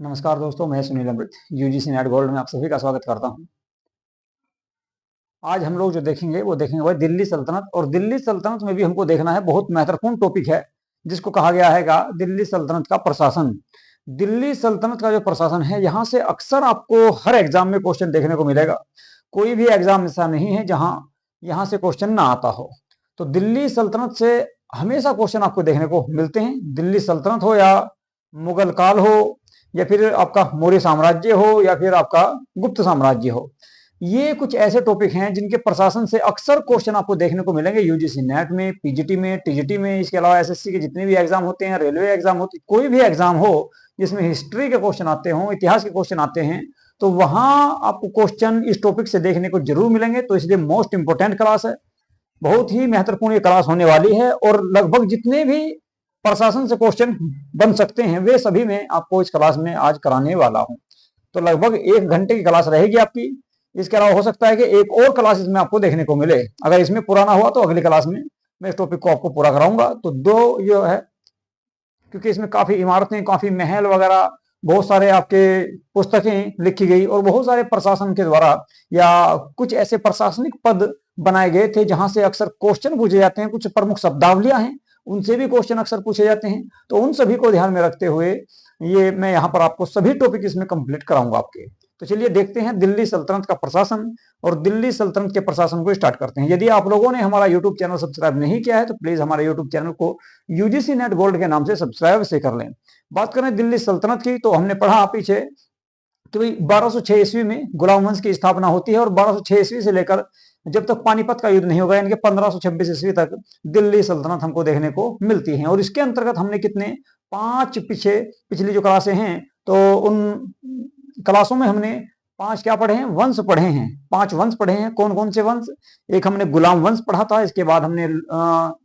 नमस्कार दोस्तों, मैं सुनील अमृत यूजीसी नेट गोल्ड में आप सभी का स्वागत करता हूं। आज हम लोग जो देखेंगे वो देखेंगे वह दिल्ली सल्तनत, और दिल्ली सल्तनत में भी हमको देखना है, बहुत महत्वपूर्ण टॉपिक है जिसको कहा गया है दिल्ली सल्तनत का प्रशासन। दिल्ली सल्तनत का जो प्रशासन है, यहाँ से अक्सर आपको हर एग्जाम में क्वेश्चन देखने को मिलेगा। कोई भी एग्जाम ऐसा नहीं है जहां यहाँ से क्वेश्चन ना आता हो। तो दिल्ली सल्तनत से हमेशा क्वेश्चन आपको देखने को मिलते हैं। दिल्ली सल्तनत हो या मुगल काल हो या फिर आपका मौर्य साम्राज्य हो या फिर आपका गुप्त साम्राज्य हो, ये कुछ ऐसे टॉपिक हैं जिनके प्रशासन से अक्सर क्वेश्चन आपको देखने को मिलेंगे यूजीसी नेट में, पीजीटी में, टीजीटी में। इसके अलावा एसएससी के जितने भी एग्जाम होते हैं, रेलवे एग्जाम होती, कोई भी एग्जाम हो जिसमें हिस्ट्री के क्वेश्चन आते हों, इतिहास के क्वेश्चन आते हैं, तो वहां आपको क्वेश्चन इस टॉपिक से देखने को जरूर मिलेंगे। तो इसलिए मोस्ट इंपोर्टेंट क्लास है, बहुत ही महत्वपूर्ण ये क्लास होने वाली है। और लगभग जितने भी प्रशासन से क्वेश्चन बन सकते हैं वे सभी मैं आपको इस क्लास में आज कराने वाला हूं। तो लगभग 1 घंटे की क्लास रहेगी आपकी। इसके अलावा हो सकता है कि एक और क्लास इसमें आपको देखने को मिले। अगर इसमें पूरा ना हुआ तो अगली क्लास में मैं इस टॉपिक को आपको पूरा कराऊंगा। तो दो जो है, क्योंकि इसमें काफी इमारतें, काफी महल वगैरह, बहुत सारे आपके पुस्तकें लिखी गई और बहुत सारे प्रशासन के द्वारा या कुछ ऐसे प्रशासनिक पद बनाए गए थे जहां से अक्सर क्वेश्चन पूछे जाते हैं। कुछ प्रमुख शब्दावलियां हैं, उनसे भी क्वेश्चन अक्सर पूछे जाते हैं। तो उन सभी को ध्यान में रखते हुए ये मैं यहाँ पर आपको सभी टॉपिक इसमें कंप्लीट कराऊंगा आपके। तो चलिए देखते हैं दिल्ली सल्तनत का प्रशासन, और दिल्ली सल्तनत के प्रशासन को स्टार्ट करते हैं। यदि आप लोगों ने हमारा यूट्यूब चैनल सब्सक्राइब नहीं किया है तो प्लीज हमारे यूट्यूब चैनल को यूजीसी नेट गोल्ड के नाम से सब्सक्राइब से कर लें। बात करें दिल्ली सल्तनत की, तो हमने पढ़ा पीछे कि भाई 1206 ईस्वी में गुलाम वंश की स्थापना होती है, और 1206 ईस्वी से लेकर जब तक पानीपत का युद्ध नहीं होगा, यानी कि 1526 ईस्वी तक दिल्ली सल्तनत हमको देखने को मिलती है। और इसके अंतर्गत हमने कितने 5 पिछली जो क्लासें हैं, तो उन क्लासों में हमने 5 क्या पढ़े हैं, वंश पढ़े हैं। 5 वंश पढ़े हैं। कौन कौन से वंश? एक हमने गुलाम वंश पढ़ा था, इसके बाद हमने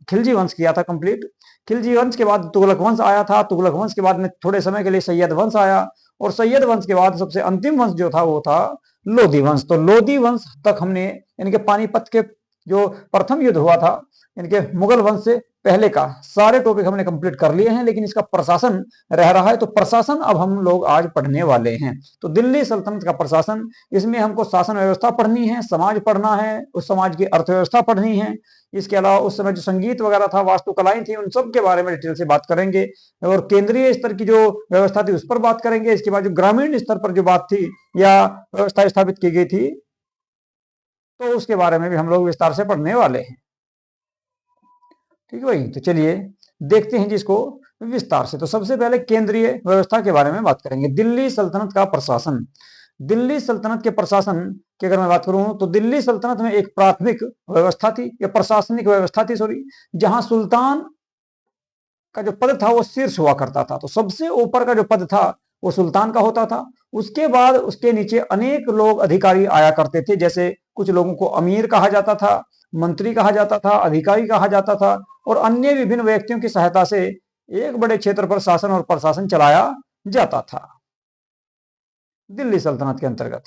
खिलजी वंश किया था कंप्लीट। खिलजी वंश के बाद तुगलक वंश आया था, तुगलक वंश के बाद में थोड़े समय के लिए सैयद वंश आया, और सैयद वंश के बाद सबसे अंतिम वंश जो था वो था लोधी वंश। तो लोधी वंश तक हमने, यानी कि पानीपत के जो प्रथम युद्ध हुआ था, यानी कि मुगल वंश से पहले का सारे टॉपिक हमने कंप्लीट कर लिए हैं। लेकिन इसका प्रशासन रह रहा है, तो प्रशासन अब हम लोग आज पढ़ने वाले हैं। तो दिल्ली सल्तनत का प्रशासन, इसमें हमको शासन व्यवस्था पढ़नी है, समाज पढ़ना है, उस समाज की अर्थव्यवस्था पढ़नी है। इसके अलावा उस समय जो संगीत वगैरह था, वास्तुकलाएं थी, उन सब के बारे में डिटेल से बात करेंगे। और केंद्रीय स्तर की जो व्यवस्था थी उस पर बात करेंगे। इसके बाद जो ग्रामीण स्तर पर जो बात थी या व्यवस्था स्थापित की गई थी, तो उसके बारे में भी हम लोग विस्तार से पढ़ने वाले हैं। ठीक है भाई, तो चलिए देखते हैं जिसको विस्तार से। तो सबसे पहले केंद्रीय व्यवस्था के बारे में बात करेंगे। दिल्ली सल्तनत का प्रशासन। दिल्ली सल्तनत के प्रशासन की अगर मैं बात करूं, तो दिल्ली सल्तनत में एक प्राथमिक व्यवस्था थी या प्रशासनिक व्यवस्था थी, सॉरी, जहां सुल्तान का जो पद था वो शीर्ष हुआ करता था। तो सबसे ऊपर का जो पद था वो सुल्तान का होता था। उसके बाद उसके नीचे अनेक लोग अधिकारी आया करते थे। जैसे कुछ लोगों को अमीर कहा जाता था, मंत्री कहा जाता था, अधिकारी कहा जाता था, और अन्य विभिन्न व्यक्तियों की सहायता से एक बड़े क्षेत्र पर शासन और प्रशासन चलाया जाता था दिल्ली सल्तनत के अंतर्गत।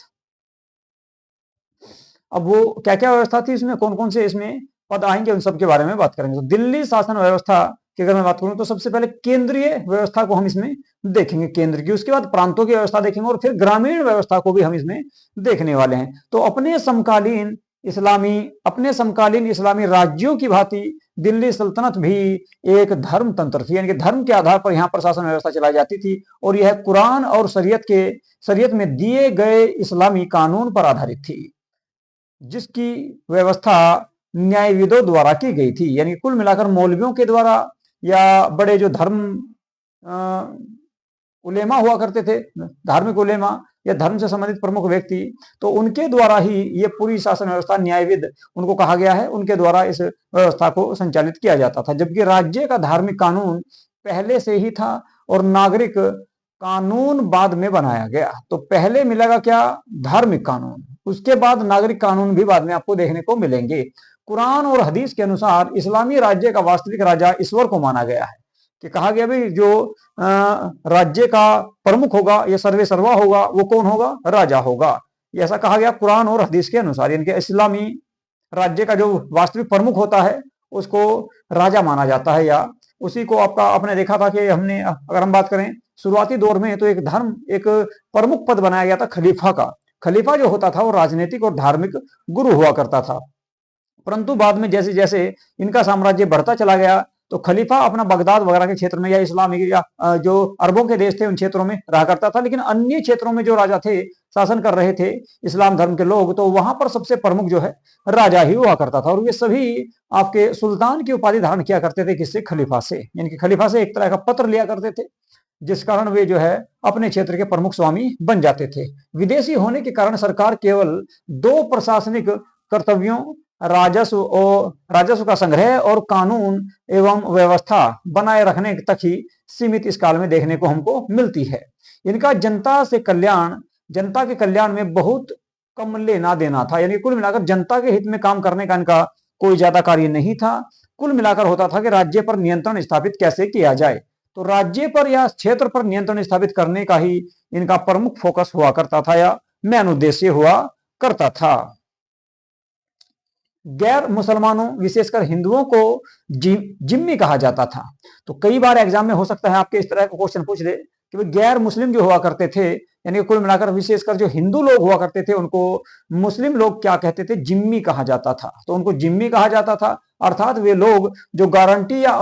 अब वो क्या क्या व्यवस्था थी, इसमें कौन कौन से इसमें पद आएंगे, उन सब के बारे में बात करेंगे। तो दिल्ली शासन व्यवस्था की अगर मैं बात करूं, तो सबसे पहले केंद्रीय व्यवस्था को हम इसमें देखेंगे, केंद्र की। उसके बाद प्रांतों की व्यवस्था देखेंगे, और फिर ग्रामीण व्यवस्था को भी हम इसमें देखने वाले हैं। तो अपने समकालीन इस्लामी राज्यों की भांति दिल्ली सल्तनत भी एक धर्म तंत्र थी, यानी कि धर्म के आधार पर यहाँ प्रशासन व्यवस्था चलाई जाती थी। और यह कुरान और शरीयत में दिए गए इस्लामी कानून पर आधारित थी, जिसकी व्यवस्था न्यायविदों द्वारा की गई थी। यानी कुल मिलाकर मौलवियों के द्वारा या बड़े जो धर्म उलेमा हुआ करते थे, धार्मिक उलेमा या धर्म से संबंधित प्रमुख व्यक्ति, तो उनके द्वारा ही ये पूरी शासन व्यवस्था, न्यायविद उनको कहा गया है, उनके द्वारा इस व्यवस्था को संचालित किया जाता था। जबकि राज्य का धार्मिक कानून पहले से ही था और नागरिक कानून बाद में बनाया गया। तो पहले मिलेगा क्या, धार्मिक कानून, उसके बाद नागरिक कानून भी बाद में आपको देखने को मिलेंगे। कुरान और हदीस के अनुसार इस्लामी राज्य का वास्तविक राजा ईश्वर को माना गया है, कि कहा गया भाई जो राज्य का प्रमुख होगा या सर्वे सर्वा होगा वो कौन होगा, राजा होगा। ऐसा कहा गया कुरान और हदीस के अनुसार। यानी कि इस्लामी राज्य का जो वास्तविक प्रमुख होता है उसको राजा माना जाता है, या उसी को आपने देखा था कि हमने, अगर हम बात करें शुरुआती दौर में तो एक प्रमुख पद बनाया गया था खलीफा का। खलीफा जो होता था वो राजनीतिक और धार्मिक गुरु हुआ करता था। परंतु बाद में जैसे जैसे इनका साम्राज्य बढ़ता चला गया, तो खलीफा अपना बगदाद वगैरह के क्षेत्र में या इस्लामिक या जो अरबों के देश थे उन क्षेत्रों में रहा करता था। लेकिन अन्य क्षेत्रों में जो राजा थे, शासन कर रहे थे इस्लाम धर्म के लोग, तो वहां पर सबसे प्रमुख जो है राजा ही हुआ करता था। और वे सभी आपके सुल्तान की उपाधि धारण किया करते थे। किससे? खलीफा से। यानी कि खलीफा से एक तरह का पत्र लिया करते थे, जिस कारण वे जो है अपने क्षेत्र के प्रमुख स्वामी बन जाते थे। विदेशी होने के कारण सरकार केवल दो प्रशासनिक कर्तव्यों, राजस्व का संग्रह और कानून एवं व्यवस्था बनाए रखने तक ही सीमित इस काल में देखने को हमको मिलती है। इनका जनता के कल्याण में बहुत कम लेना देना था। यानी कुल मिलाकर जनता के हित में काम करने का इनका कोई ज्यादा कार्य नहीं था। कुल मिलाकर होता था कि राज्य पर नियंत्रण स्थापित कैसे किया जाए। तो राज्य पर या क्षेत्र पर नियंत्रण स्थापित करने का ही इनका प्रमुख फोकस हुआ करता था या मेन उद्देश्य हुआ करता था। गैर मुसलमानों विशेषकर हिंदुओं को जिम्मी कहा जाता था। तो कई बार एग्जाम में हो सकता है आपके इस तरह का क्वेश्चन पूछ दे कि भाई गैर मुस्लिम जो हुआ करते थे, यानी कुल मिलाकर विशेषकर जो हिंदू लोग हुआ करते थे उनको मुस्लिम लोग क्या कहते थे? जिम्मी कहा जाता था। तो उनको जिम्मी कहा जाता था, अर्थात वे लोग जो गारंटी या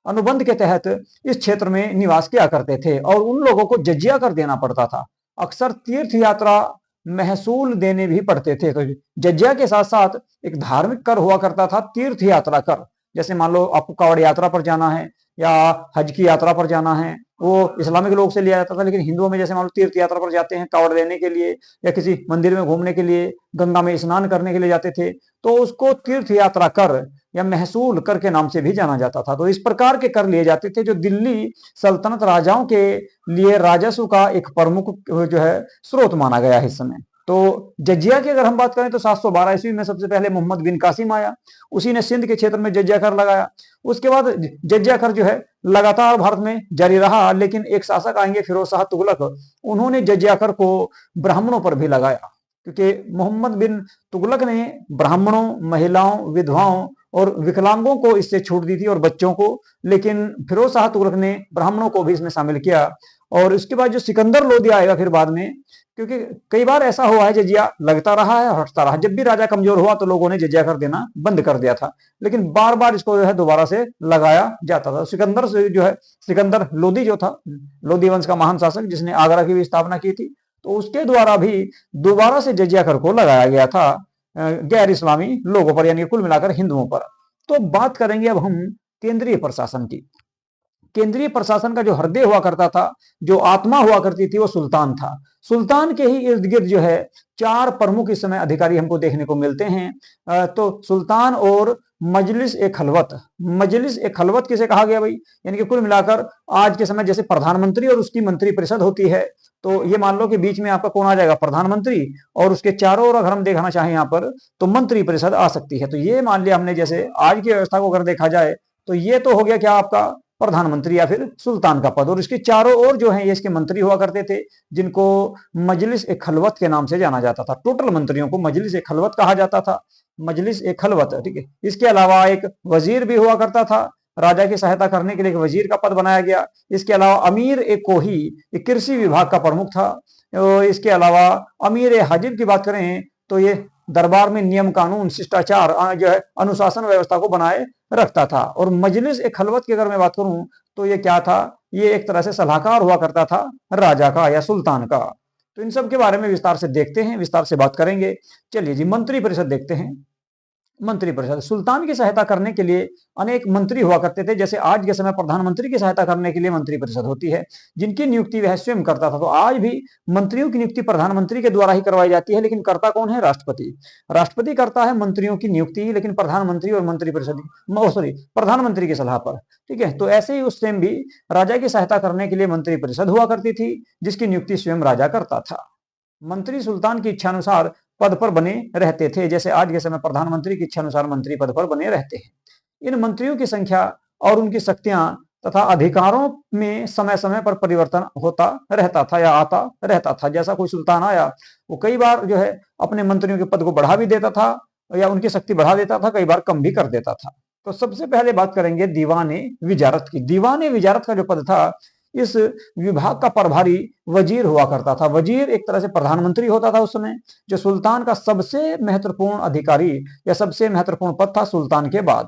अनुबंध के तहत इस क्षेत्र में निवास किया करते थे और उन लोगों को जजिया कर देना पड़ता था। अक्सर तीर्थ यात्रा महसूल देने भी पड़ते थे। तो जजिया के साथ साथ एक धार्मिक कर हुआ करता था, तीर्थ यात्रा कर। जैसे मान लो आपको कावड़ यात्रा पर जाना है या हज की यात्रा पर जाना है, वो इस्लामिक लोग से लिया जाता था। लेकिन हिंदुओं में जैसे मान लो तीर्थ यात्रा पर जाते हैं कावड़ लेने के लिए या किसी मंदिर में घूमने के लिए, गंगा में स्नान करने के लिए जाते थे, तो उसको तीर्थ यात्रा कर या महसूल कर के नाम से भी जाना जाता था। तो इस प्रकार के कर लिए जाते थे जो दिल्ली सल्तनत राजाओं के लिए राजस्व का एक प्रमुख जो है स्रोत माना गया है इस समय। तो जजिया की अगर हम बात करें तो 712 ईस्वी में सबसे पहले मोहम्मद बिन कासिम आया, उसी ने सिंध के क्षेत्र में जजिया कर लगाया। उसके बाद जजिया कर जो है लगातार भारत में जारी रहा। लेकिन एक शासक आएंगे फिरोज शाह तुगलक, उन्होंने जजिया कर को ब्राह्मणों पर भी लगाया, क्योंकि मोहम्मद बिन तुगलक ने ब्राह्मणों, महिलाओं, विधवाओं और विकलांगों को इससे छूट दी थी और बच्चों को। लेकिन फिरोज शाह तुगलक ने ब्राह्मणों को भी इसमें शामिल किया। और उसके बाद जो सिकंदर लोदी आएगा फिर बाद में, क्योंकि कई बार ऐसा हुआ है जजिया लगता रहा है, हटता रहा। जब भी राजा कमजोर हुआ तो लोगों ने जजिया कर देना बंद कर दिया था, लेकिन बार बार इसको जो है दोबारा से लगाया जाता था। सिकंदर से जो है सिकंदर लोदी जो था, लोदी वंश का महान शासक जिसने आगरा की भी स्थापना की थी, तो उसके द्वारा भी दोबारा से जजिया कर को लगाया गया था गैर इस्लामी लोगों पर, यानी कुल मिलाकर हिंदुओं पर। तो बात करेंगे अब हम केंद्रीय प्रशासन की। केंद्रीय प्रशासन का जो हृदय हुआ करता था, जो आत्मा हुआ करती थी, वो सुल्तान था। सुल्तान के ही इर्द गिर्द जो है 4 प्रमुख इस समय अधिकारी हमको देखने को मिलते हैं। तो सुल्तान और मजलिस ए खलवत। मजलिस ए खलवत किसे कहा गया भाई? यानी कि कुल मिलाकर आज के समय जैसे प्रधानमंत्री और उसकी मंत्रिपरिषद होती है, तो ये मान लो कि बीच में आपका कौन आ जाएगा? प्रधानमंत्री, और उसके चारों ओर अगर हम देखना चाहें यहाँ पर तो मंत्रिपरिषद आ सकती है। तो ये मान लिया हमने, जैसे आज की व्यवस्था को अगर देखा जाए तो ये तो हो गया क्या आपका प्रधानमंत्री या फिर सुल्तान का पद, और इसके चारों ओर जो है ये इसके मंत्री हुआ करते थे, जिनको मजलिस ए खलवत के नाम से जाना जाता था। टोटल मंत्रियों को मजलिस ए खलवत कहा जाता था, मजलिस ए खलवत। ठीक है। इसके अलावा एक वजीर भी हुआ करता था, राजा की सहायता करने के लिए एक वजीर का पद बनाया गया। इसके अलावा अमीर ए कोही कृषि विभाग का प्रमुख था। इसके अलावा अमीर ए हाजिब की बात करें तो ये दरबार में नियम कानून, शिष्टाचार जो है अनुशासन व्यवस्था को बनाए रखता था। और मजलिस ए खलवत की अगर मैं बात करूं तो ये क्या था? ये एक तरह से सलाहकार हुआ करता था राजा का या सुल्तान का। तो इन सब के बारे में विस्तार से देखते हैं, विस्तार से बात करेंगे। चलिए जी, मंत्रिपरिषद देखते हैं। मंत्रिपरिषद सुल्तान की सहायता करने के लिए अनेक मंत्री हुआ करते थे। जैसे आज के समय प्रधानमंत्री की सहायता करने के लिए मंत्रिपरिषद होती है, जिनकी नियुक्ति वह स्वयं करता था। तो आज भी मंत्रियों की नियुक्ति प्रधानमंत्री के द्वारा ही करवाई जाती है, लेकिन करता कौन है? राष्ट्रपति। राष्ट्रपति करता है मंत्रियों की नियुक्ति, लेकिन प्रधानमंत्री और मंत्रिपरिषद प्रधानमंत्री की सलाह पर। ठीक है। तो ऐसे ही उस टाइम भी राजा की सहायता करने के लिए मंत्रिपरिषद हुआ करती थी, जिसकी नियुक्ति स्वयं राजा करता था। मंत्री सुल्तान की इच्छा अनुसार पद पर बने रहते थे। जैसे आज के समय प्रधानमंत्री की इच्छा अनुसार मंत्री पद पर बने रहते हैं। इन मंत्रियों की संख्या और उनकी शक्तियां तथा अधिकारों में समय समय पर परिवर्तन होता रहता था या आता रहता था। जैसा कोई सुल्तान आया वो कई बार जो है अपने मंत्रियों के पद को बढ़ा भी देता था या उनकी शक्ति बढ़ा देता था, कई बार कम भी कर देता था। तो सबसे पहले बात करेंगे दीवाने विजारत की। दीवाने विजारत का जो पद था इस विभाग का प्रभारी वजीर हुआ करता था। वजीर एक तरह से प्रधानमंत्री होता था उस समय, जो सुल्तान का सबसे महत्वपूर्ण अधिकारी या सबसे महत्वपूर्ण पद था सुल्तान के बाद।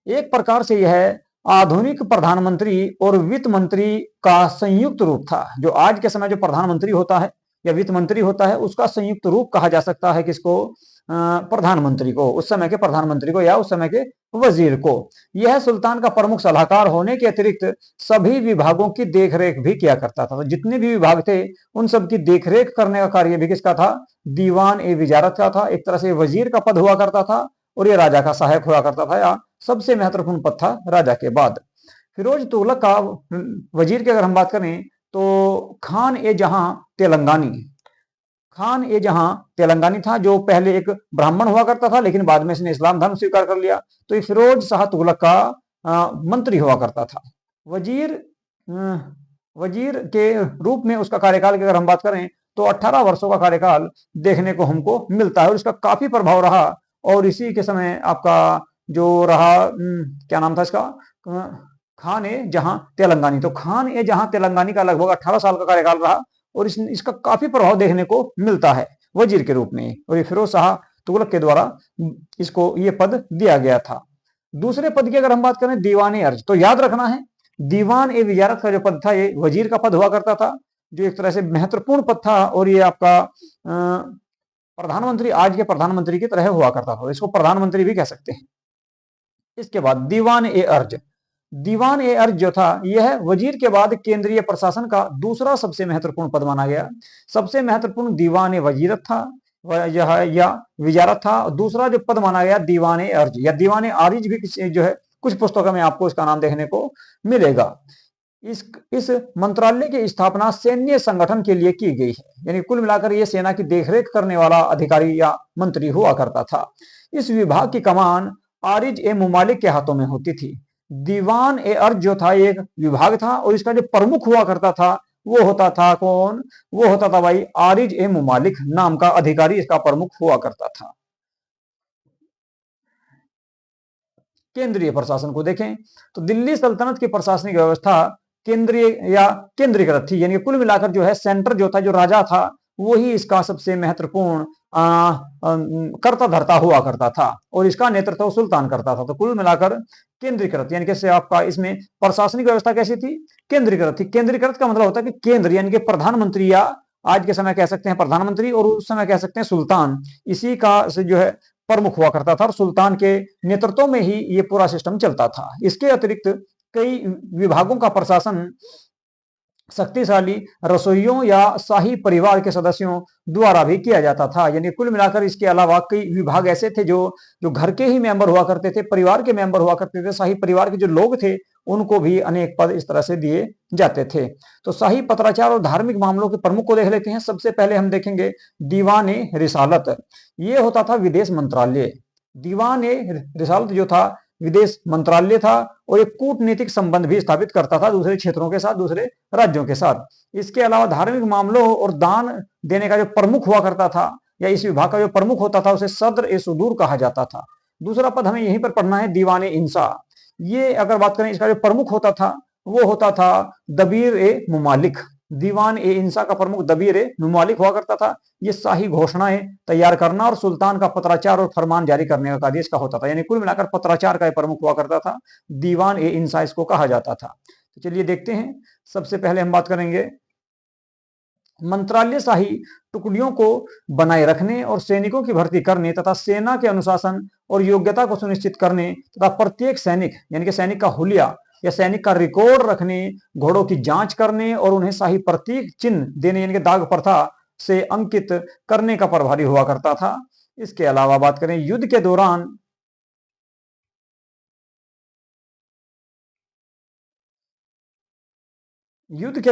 एक प्रकार से यह आधुनिक प्रधानमंत्री और वित्त मंत्री का संयुक्त रूप था। जो आज के समय जो प्रधानमंत्री होता है या वित्त मंत्री होता है, उसका संयुक्त रूप कहा जा सकता है किसको? प्रधानमंत्री को, उस समय के प्रधानमंत्री को या उस समय के वजीर को। यह सुल्तान का प्रमुख सलाहकार होने के अतिरिक्त सभी विभागों की देखरेख भी किया करता था। तो जितने भी विभाग थे उन सब की देखरेख करने का कार्य भी किसका था? दीवान ए वजारत का था। एक तरह से वजीर का पद हुआ करता था और ये राजा का सहायक हुआ करता था, या सबसे महत्वपूर्ण पद था राजा के बाद। फिरोज तुगलक का वजीर की अगर हम बात करें तो खान ए जहां तेलंगानी, खान ए जहां तेलंगानी था, जो पहले एक ब्राह्मण हुआ करता था लेकिन बाद में इसने इस्लाम धर्म स्वीकार कर लिया। तो ये फिरोज शाह तुगलक का मंत्री हुआ करता था। वजीर वजीर के रूप में उसका कार्यकाल की अगर हम बात करें तो 18 वर्षों का कार्यकाल देखने को हमको मिलता है और इसका काफी प्रभाव रहा। और इसी के समय आपका जो रहा क्या नाम था इसका? खान ए जहां तेलंगानी। तो खान ए जहां तेलंगानी का लगभग 18 साल का कार्यकाल रहा और इसका काफी प्रभाव देखने को मिलता है वजीर के रूप में। और ये फिरोज शाह तुगलक के द्वारा इसको ये पद दिया गया था। दूसरे पद की अगर हम बात करें दीवान ए अर्ज, तो याद रखना है दीवान ए वजारत का जो पद था ये वजीर का पद हुआ करता था, जो एक तरह से महत्वपूर्ण पद था और ये आपका प्रधानमंत्री, आज के प्रधानमंत्री की तरह हुआ करता था। इसको प्रधानमंत्री भी कह सकते हैं। इसके बाद दीवान ए अर्ज, दीवान ए अर्ज जो था यह वजीर के बाद केंद्रीय प्रशासन का दूसरा सबसे महत्वपूर्ण पद माना गया। सबसे महत्वपूर्ण दीवान ए वजीरत था या वजारत था। दूसरा जो पद माना गया दीवान ए अर्ज या दीवान ए आरिज भी जो है कुछ पुस्तकों में आपको इसका नाम देखने को मिलेगा। इस मंत्रालय की स्थापना सैन्य संगठन के लिए की गई है, यानी कुल मिलाकर यह सेना की देखरेख करने वाला अधिकारी या मंत्री हुआ करता था। इस विभाग की कमान आरिज ए मुमालिक के हाथों में होती थी। दीवान ए अर्ज जो था एक विभाग था और इसका जो प्रमुख हुआ करता था वो होता था कौन? वो होता था भाई आरिज ए मुमालिक नाम का अधिकारी इसका प्रमुख हुआ करता था। केंद्रीय प्रशासन को देखें तो दिल्ली सल्तनत की प्रशासनिक व्यवस्था केंद्रीय या केंद्रीकृत थी, यानी कुल मिलाकर जो है सेंटर जो था, जो राजा था, वही इसका सबसे महत्वपूर्ण कर्ता धर्ता हुआ करता था और इसका नेतृत्व सुल्तान करता था। तो कुल मिलाकर केंद्रीकृत, यानी कैसे आपका इसमें प्रशासनिक व्यवस्था कैसी थी? केंद्रीकृत थी। केंद्रीकृत का मतलब होता है कि केंद्र यानी कि प्रधानमंत्री, या आज के समय कह सकते हैं प्रधानमंत्री और उस समय कह सकते हैं सुल्तान, इसी का से जो है प्रमुख हुआ करता था और सुल्तान के नेतृत्व में ही ये पूरा सिस्टम चलता था। इसके अतिरिक्त कई विभागों का प्रशासन शक्तिशाली रसोइयों या शाही परिवार के सदस्यों द्वारा भी किया जाता था। यानी कुल मिलाकर इसके अलावा कई विभाग ऐसे थे जो घर के ही मेंबर हुआ करते थे, परिवार के मेंबर हुआ करते थे। शाही परिवार के जो लोग थे उनको भी अनेक पद इस तरह से दिए जाते थे। तो शाही पत्राचार और धार्मिक मामलों के प्रमुख को देख लेते हैं। सबसे पहले हम देखेंगे दीवान ए रिसालत, ये होता था विदेश मंत्रालय। दीवान ए रिसालत जो था विदेश मंत्रालय था और एक कूटनीतिक संबंध भी स्थापित करता था दूसरे क्षेत्रों के साथ, दूसरे राज्यों के साथ। इसके अलावा धार्मिक मामलों और दान देने का जो प्रमुख हुआ करता था या इस विभाग का जो प्रमुख होता था उसे सदर ए सुदूर कहा जाता था। दूसरा पद हमें यहीं पर पढ़ना है दीवान ए इंसा। ये अगर बात करें इसका जो प्रमुख होता था वो होता था दबीर ए मुमालिक। दीवान ए इंसा का प्रमुख दबीर ए मुमालिक हुआ करता था। ये शाही घोषणाएं तैयार करना और सुल्तान का पत्राचार और फरमान जारी करने का कार्य इसका होता था। यानी कुल मिलाकर पत्राचार का प्रमुख हुआ करता था। दीवान ए इंसा इसको कहा जाता था। तो चलिए देखते हैं। सबसे पहले हम बात करेंगे मंत्रालय शाही टुकड़ियों को बनाए रखने और सैनिकों की भर्ती करने तथा सेना के अनुशासन और योग्यता को सुनिश्चित करने तथा प्रत्येक सैनिक यानी कि सैनिक का हुलिया या सैनिक का रिकॉर्ड रखने, घोड़ों की जांच करने और उन्हें शाही प्रतीक चिन्ह देने यानी कि दाग प्रथा से अंकित करने का प्रभारी हुआ करता था। इसके अलावा बात करें युद्ध के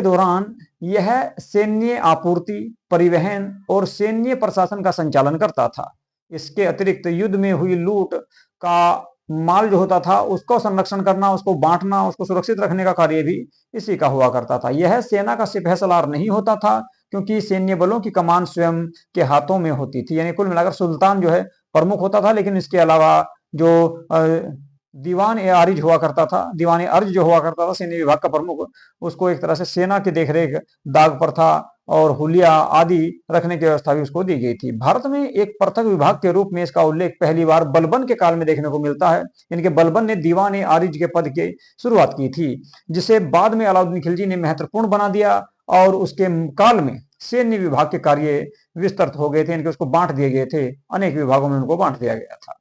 दौरान यह सैन्य आपूर्ति, परिवहन और सैन्य प्रशासन का संचालन करता था। इसके अतिरिक्त युद्ध में हुई लूट का माल जो होता था उसको संरक्षण करना, उसको बांटना, उसको सुरक्षित रखने का कार्य भी इसी का हुआ करता था। यह सेना का सिपह सलार नहीं होता था क्योंकि सैन्य बलों की कमान स्वयं के हाथों में होती थी। यानी कुल मिलाकर सुल्तान जो है प्रमुख होता था, लेकिन इसके अलावा जो दीवान ए आरिज हुआ करता था। दीवान ए अर्ज जो हुआ करता था सैन्य विभाग का प्रमुख, उसको एक तरह से सेना की देखरेख, दाग प्रथा और हुलिया आदि रखने की व्यवस्था भी उसको दी गई थी। भारत में एक पृथक विभाग के रूप में इसका उल्लेख पहली बार बलबन के काल में देखने को मिलता है। इनके बलबन ने दीवान ए आरिज के पद की शुरुआत की थी, जिसे बाद में अलाउद्दीन खिलजी ने महत्वपूर्ण बना दिया और उसके काल में सैन्य विभाग के कार्य विस्तृत हो गए थे, इनके उसको बांट दिए गए थे, अनेक विभागों में उनको बांट दिया गया था।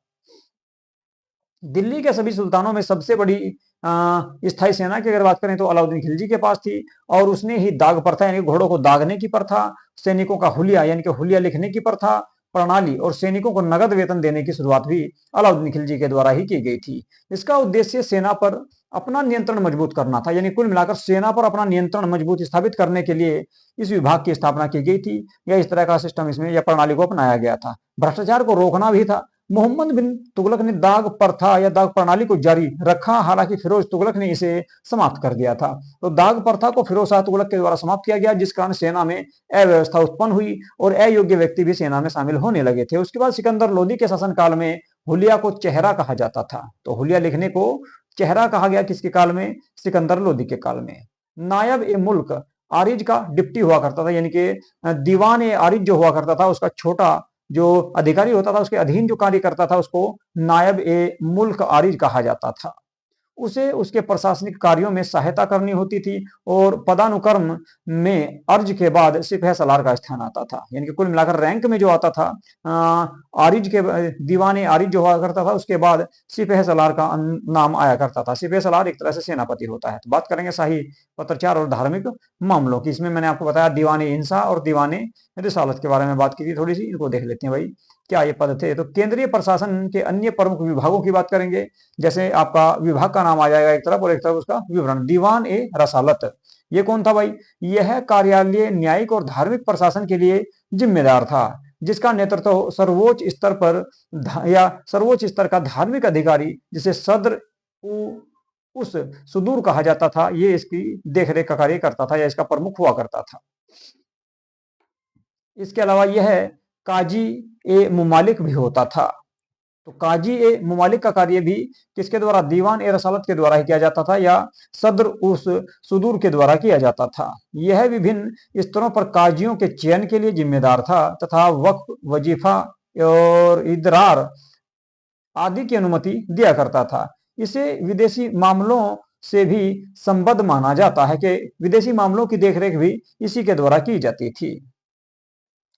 दिल्ली के सभी सुल्तानों में सबसे बड़ी स्थायी सेना की अगर बात करें तो अलाउद्दीन खिलजी के पास थी, और उसने ही दाग प्रथा यानी घोड़ों को दागने की प्रथा, सैनिकों का हुलिया यानी कि हुलिया लिखने की प्रथा प्रणाली और सैनिकों को नगद वेतन देने की शुरुआत भी अलाउद्दीन खिलजी के द्वारा ही की गई थी। इसका उद्देश्य सेना पर अपना नियंत्रण मजबूत करना था, यानी कुल मिलाकर सेना पर अपना नियंत्रण मजबूत स्थापित करने के लिए इस विभाग की स्थापना की गई थी, या इस तरह का सिस्टम इसमें या प्रणाली को अपनाया गया था। भ्रष्टाचार को रोकना भी था। मोहम्मद बिन तुगलक ने दाग प्रथा या दाग प्रणाली को जारी रखा, हालांकि फिरोज तुगलक ने इसे समाप्त कर दिया था। तो दाग प्रथा को फिरोज शाह तुगलक के द्वारा समाप्त किया गया, जिस कारण सेना में अव्यवस्था उत्पन्न हुई और अयोग्य व्यक्ति भी सेना में शामिल होने लगे थे। उसके बाद सिकंदर लोदी के शासनकाल में हुलिया को चेहरा कहा जाता था। तो हुलिया लिखने को चेहरा कहा गया किसके काल में? सिकंदर लोदी के काल में। नायब ए मुल्क आरिज का डिप्टी हुआ करता था, यानी कि दीवान ए आरिज जो हुआ करता था उसका छोटा जो अधिकारी होता था, उसके अधीन जो कार्य करता था, उसको नायब ए मुल्क आरिज कहा जाता था। उसे उसके प्रशासनिक कार्यों में सहायता करनी होती थी और पदानुक्रम में अर्ज के बाद सिपह सलार का स्थान आता था, यानी कि कुल मिलाकर रैंक में जो आता था आरिज के दीवाने आरिज जो हुआ करता था, उसके बाद सिपह सलार का नाम आया करता था। सिपह सलार एक तरह से सेनापति होता है। तो बात करेंगे शाही पत्राचार और धार्मिक मामलों की। इसमें मैंने आपको बताया दीवाने इंसा और दीवाने रिसालत के बारे में बात की थी थोड़ी सी, इनको देख लेते हैं भाई क्या ये पद थे। तो केंद्रीय प्रशासन के अन्य प्रमुख विभागों की बात करेंगे, जैसे आपका विभाग का नाम आ जाएगा एक तरफ और एक तरफ उसका विवरण। दीवान ए रसालत, ये कौन था भाई? यह कार्यालय न्यायिक और धार्मिक प्रशासन के लिए जिम्मेदार था, जिसका नेतृत्व सर्वोच्च स्तर पर या सर्वोच्च स्तर का धार्मिक अधिकारी जिसे सदर उस सुदूर कहा जाता था, ये इसकी देखरेख का कार्य करता था या इसका प्रमुख हुआ करता था। इसके अलावा यह काजी ए मुमालिक भी होता था। तो काजी ए मुमालिक का कार्य भी किसके द्वारा? दीवान ए रसालत के द्वारा ही किया जाता था या सदर उस सुदूर के द्वारा किया जाता था। यह विभिन्न स्तरों पर काजियों के चयन के लिए जिम्मेदार था तथा वक्फ, वजीफा और इदरार आदि की अनुमति दिया करता था। इसे विदेशी मामलों से भी संबद्ध माना जाता है कि विदेशी मामलों की देखरेख भी इसी के द्वारा की जाती थी।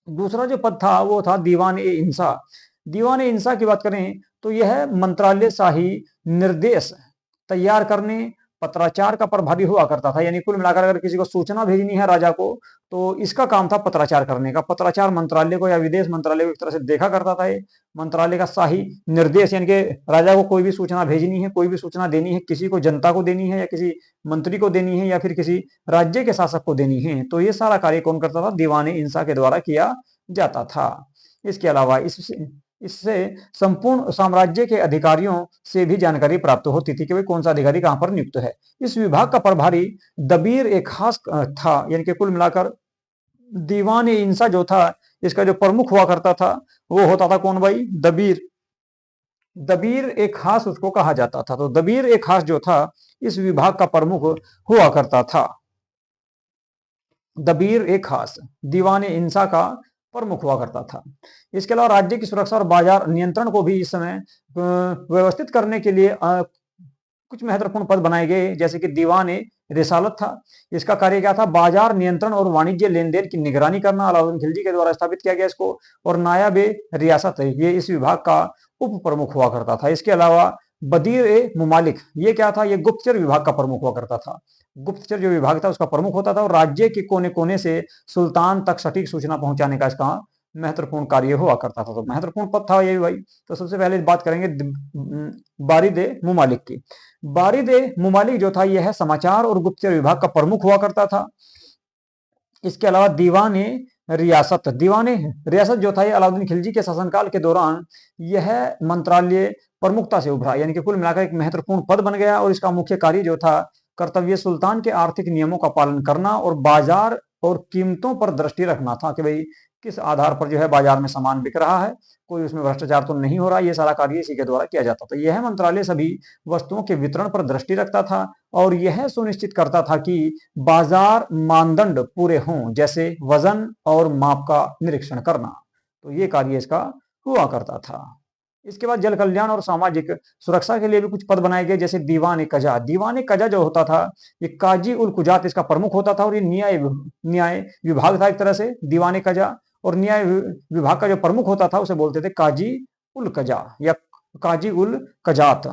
दूसरा जो पद था वो था दीवान ए इंसा। दीवान ए इंसा की बात करें तो यह मंत्रालय शाही निर्देश तैयार करने, पत्राचार का प्रभारी हुआ करता था। यानी कुल मिलाकर अगर किसी को सूचना भेजनी है राजा को, तो इसका काम था पत्राचार करने का। पत्राचार मंत्रालय को या विदेश मंत्रालय को एक तरह से देखा करता था। ये मंत्रालय का शाही निर्देश, यानी कि राजा को कोई भी सूचना भेजनी है, कोई भी सूचना देनी है, किसी को जनता को देनी है या किसी मंत्री को देनी है या फिर किसी राज्य के शासक को देनी है, तो ये सारा कार्य कौन करता था? दीवान इंसा के द्वारा किया जाता था। इसके अलावा इससे संपूर्ण साम्राज्य के अधिकारियों से भी जानकारी प्राप्त होती थी कि भाई कौन सा अधिकारी कहां पर नियुक्त है। इस विभाग का प्रभारी दबीर एक खास था, यानी कि कुल मिलाकर दीवान इंसा जो था इसका जो प्रमुख हुआ करता था वो होता था कौन भाई? दबीर। दबीर एक खास उसको कहा जाता था। तो दबीर एक खास जो था इस विभाग का प्रमुख हुआ करता था। दबीर एक खास दीवान इंसा का प्रमुख हुआ करता था। इसके अलावा राज्य की सुरक्षा और बाजार नियंत्रण को भी इस समय व्यवस्थित करने के लिए कुछ महत्वपूर्ण पद बनाए गए, जैसे कि दीवान रिसालत था। इसका कार्य क्या था? बाजार नियंत्रण और वाणिज्य लेन देन की निगरानी करना। अलाउद्दीन खिलजी के द्वारा स्थापित किया गया इसको। और नायब रियासत है, ये इस विभाग का उप प्रमुख हुआ करता था। इसके अलावा बदीर ए मुमालिक, ये क्या था? ये गुप्तचर विभाग का प्रमुख हुआ करता था। गुप्तचर जो विभाग था उसका प्रमुख होता था और राज्य के कोने कोने से सुल्तान तक सटीक सूचना पहुंचाने का इसका महत्वपूर्ण कार्य हुआ करता था। तो महत्वपूर्ण पद था ये भाई। तो सबसे पहले बात करेंगे बारिद ए मुमालिक की। बारिद ए मुमालिक जो था यह समाचार और गुप्तचर विभाग का प्रमुख हुआ करता था। इसके अलावा दीवान रियासत, दीवान रियासत जो था ये अलाउद्दीन खिलजी के शासनकाल के दौरान यह मंत्रालय प्रमुखता से उभरा, यानी कि कुल मिलाकर एक महत्वपूर्ण पद बन गया। और इसका मुख्य कार्य जो था कर्तव्य सुल्तान के आर्थिक नियमों का पालन करना और बाजार और कीमतों पर दृष्टि रखना था कि भाई किस आधार पर जो है बाजार में सामान बिक रहा है, कोई उसमें भ्रष्टाचार तो नहीं हो रहा, ये सारा कार्य इसी के द्वारा किया जाता था। यह मंत्रालय सभी वस्तुओं के वितरण पर दृष्टि रखता था और यह सुनिश्चित करता था कि बाजार मानदंड पूरे हों, जैसे वजन और माप का निरीक्षण करना। तो ये कार्य इसका हुआ करता था। इसके बाद जल कल्याण और सामाजिक सुरक्षा के लिए भी कुछ पद बनाए गए, जैसे दीवान ए कजा। दीवान ए कजा जो होता था, ये काजी उल कुजात इसका प्रमुख होता था और ये न्याय विभाग था एक तरह से दीवान ए कजा। और न्याय विभाग का जो प्रमुख होता था उसे बोलते थे काजी उल कजा या काजी उल कजात